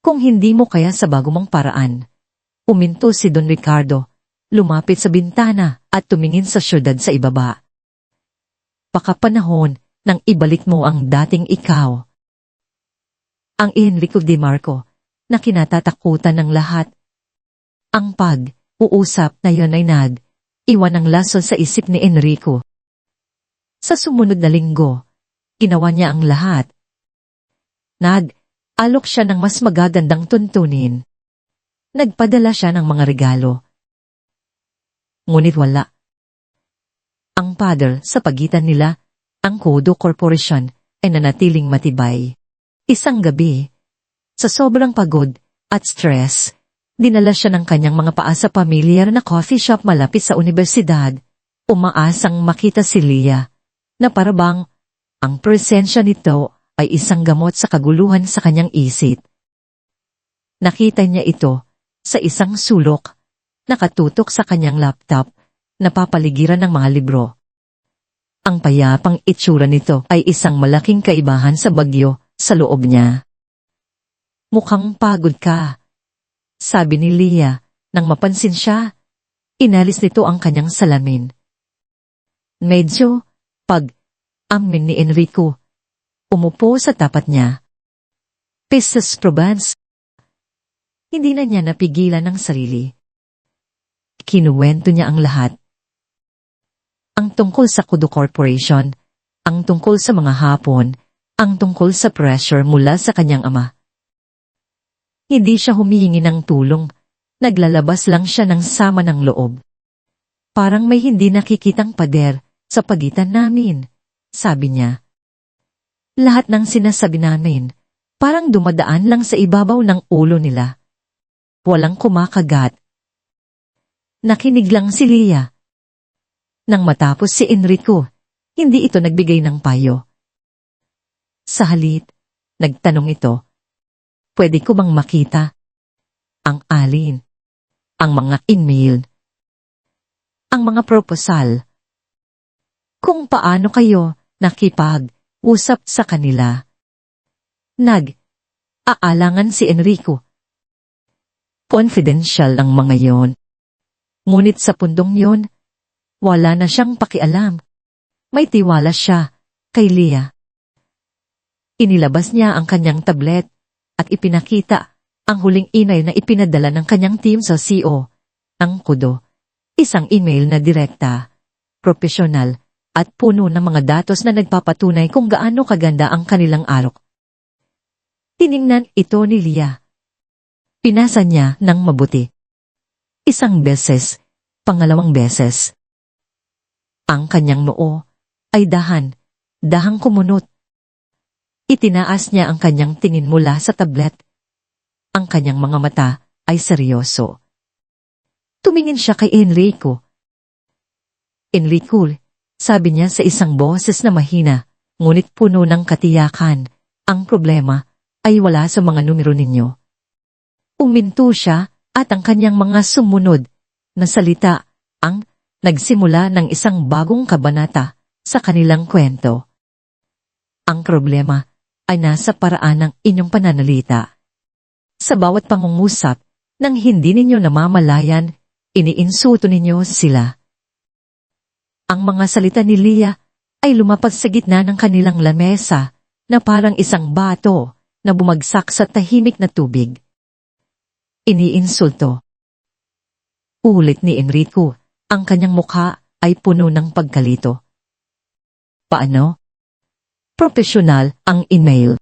Kung hindi mo kaya sa bago mong paraan, uminto si Don Ricardo, lumapit sa bintana at tumingin sa syudad sa ibaba. Pakapanahon nang ibalik mo ang dating ikaw. Ang Enrico Di Marco na kinatatakutan ng lahat. Ang pag-uusap na yun ay iwan ang lason sa isip ni Enrico. Sa sumunod na linggo, ginawa niya ang lahat. Alok siya ng mas magagandang tuntunin. Nagpadala siya ng mga regalo. Ngunit wala. Ang pader sa pagitan nila, ang Kodo Corporation, ay nanatiling matibay. Isang gabi, sa sobrang pagod at stress, dinala siya ng kanyang mga paa sa pamilyar na coffee shop malapit sa universidad, umaasang makita si Leah, na parabang ang presensya nito ay isang gamot sa kaguluhan sa kanyang isip. Nakita niya ito sa isang sulok, nakatutok sa kanyang laptop, napapaligiran ng mga libro. Ang payapang itsura nito ay isang malaking kaibahan sa bagyo sa loob niya. Mukhang pagod ka, sabi ni Leah nang mapansin siya. Inalis nito ang kanyang salamin. Medyo amin ni Enrico. Umupo sa tapat niya. Pisces Provence. Hindi na niya napigilan ang sarili. Kinuwento niya ang lahat. Ang tungkol sa Kodo Corporation, ang tungkol sa mga hapon, ang tungkol sa pressure mula sa kanyang ama. Hindi siya humihingi ng tulong, naglalabas lang siya ng sama ng loob. Parang may hindi nakikitang pader sa pagitan namin, sabi niya. Lahat ng sinasabi namin, parang dumadaan lang sa ibabaw ng ulo nila. Walang kumakagat. Nakinig lang si Leah. Nang matapos si Enrico, hindi ito nagbigay ng payo. Sa halip, nagtanong ito, pwede ko bang makita? Ang alin? Ang mga email? Ang mga proposal? Kung paano kayo nakipag-usap sa kanila? Aalangan si Enrico. Confidential ang mga yon. Ngunit sa pundong yon, wala na siyang pakialam. May tiwala siya kay Leah. Inilabas niya ang kanyang tablet at ipinakita ang huling email na ipinadala ng kanyang team sa CEO, ang Kodo. Isang email na direkta, profesional, at puno ng mga datos na nagpapatunay kung gaano kaganda ang kanilang alok. Tiningnan ito ni Leah. Pinasa niya ng mabuti. Isang beses, pangalawang beses. Ang kanyang noo ay dahang kumunot. Itinaas niya ang kanyang tingin mula sa tablet. Ang kanyang mga mata ay seryoso. Tumingin siya kay Enrico. Enrico, sabi niya sa isang boses na mahina, ngunit puno ng katiyakan, ang problema ay wala sa mga numero ninyo. Uminto siya at ang kanyang mga sumunod na salita ang nagsimula ng isang bagong kabanata sa kanilang kwento. Ang problema ay nasa paraan ng inyong pananalita. Sa bawat pangungusap, nang hindi ninyo namamalayan, iniinsulto ninyo sila. Ang mga salita ni Leah ay lumapag sa gitna ng kanilang lamesa na parang isang bato na bumagsak sa tahimik na tubig. Iniinsulto. Ulit ni Enrico, ang kanyang mukha ay puno ng pagkalito. Paano? Profesional ang email.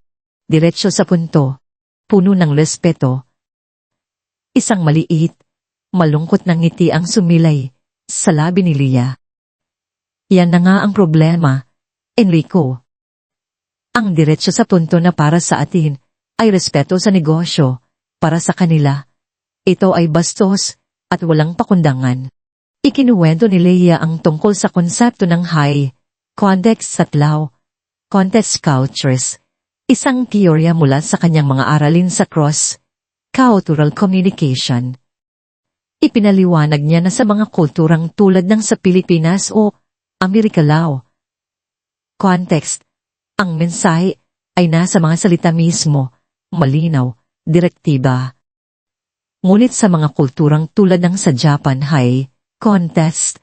Diretso sa punto. Puno ng respeto. Isang maliit, malungkot na ngiti ang sumilay sa labi ni Leah. Yan na nga ang problema, Enrico. Ang diretsyo sa punto na para sa atin ay respeto sa negosyo, para sa kanila. Ito ay bastos at walang pakundangan. Ikinuwento ni Leia ang tungkol sa konsepto ng high context at low context cultures, isang teorya mula sa kanyang mga aralin sa cross-cultural communication. Ipinaliwanag niya na sa mga kulturang tulad ng sa Pilipinas o Amerika Lao context, ang mensahe ay nasa mga salita mismo, malinaw, direktiba. Ngunit sa mga kulturang tulad ng sa Japan high context,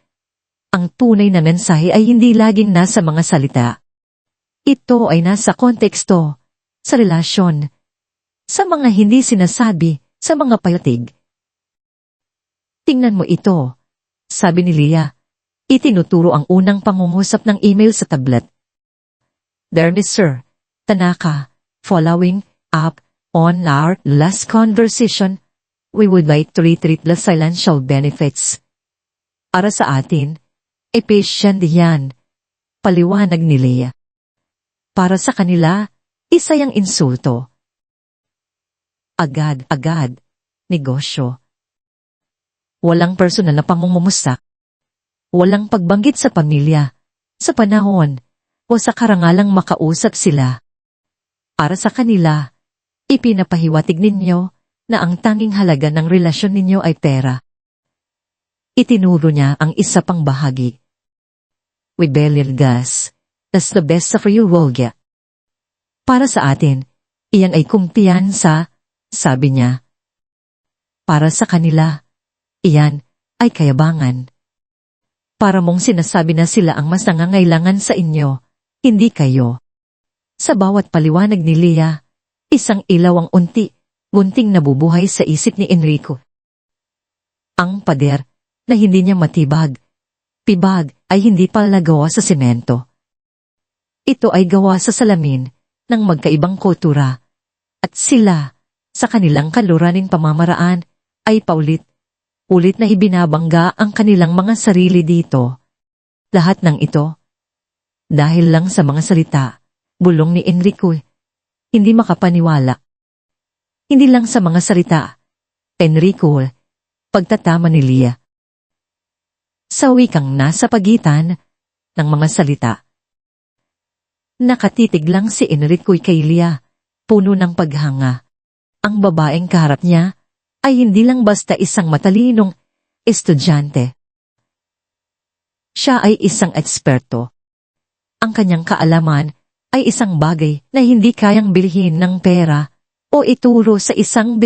ang tunay na mensahe ay hindi laging nasa mga salita. Ito ay nasa konteksto, sa relasyon, sa mga hindi sinasabi, sa mga payatig. Tingnan mo ito, sabi ni Leia. Itinuturo ang unang pangungusap ng email sa tablet. Dear Mr. Tanaka, following up on our last conversation, we would like to reiterate the financial benefits. Para sa atin, patient yan, paliwanag ni Leia. Para sa kanila, isa yang insulto. Agad, negosyo. Walang personal na pangungumusta. Walang pagbanggit sa pamilya, sa panahon, o sa karangalang makausap sila. Para sa kanila, ipinapahiwatig ninyo na ang tanging halaga ng relasyon ninyo ay pera. Itinuro niya ang isa pang bahagi. We believe gas, that's the best for you, Wolga. Para sa atin, iyan ay kumpiyansa, sabi niya. Para sa kanila, iyan ay kayabangan. Para mong sinasabi na sila ang mas nangangailangan sa inyo, hindi kayo. Sa bawat paliwanag ni Leia, isang ilaw ang unti-unting nabubuhay sa isip ni Enrico. Ang pader, na hindi niya matibag. Pibag ay hindi pala gawa sa semento. Ito ay gawa sa salamin ng magkaibang kultura. At sila, sa kanilang kaluraning pamamaraan, ay paulit-ulit na ibinabangga ang kanilang mga sarili dito. Lahat ng ito, dahil lang sa mga salita, bulong ni Enrico, hindi makapaniwala. Hindi lang sa mga salita, Enrico, pagtatama ni Leia. Sa wikang nasa pagitan ng mga salita. Nakatitig lang si Enrico kay Leia, puno ng paghanga. Ang babaeng kaharap niya ay hindi lang basta isang matalinong estudyante. Siya ay isang eksperto. Ang kanyang kaalaman ay isang bagay na hindi kayang bilhin ng pera o ituro sa isang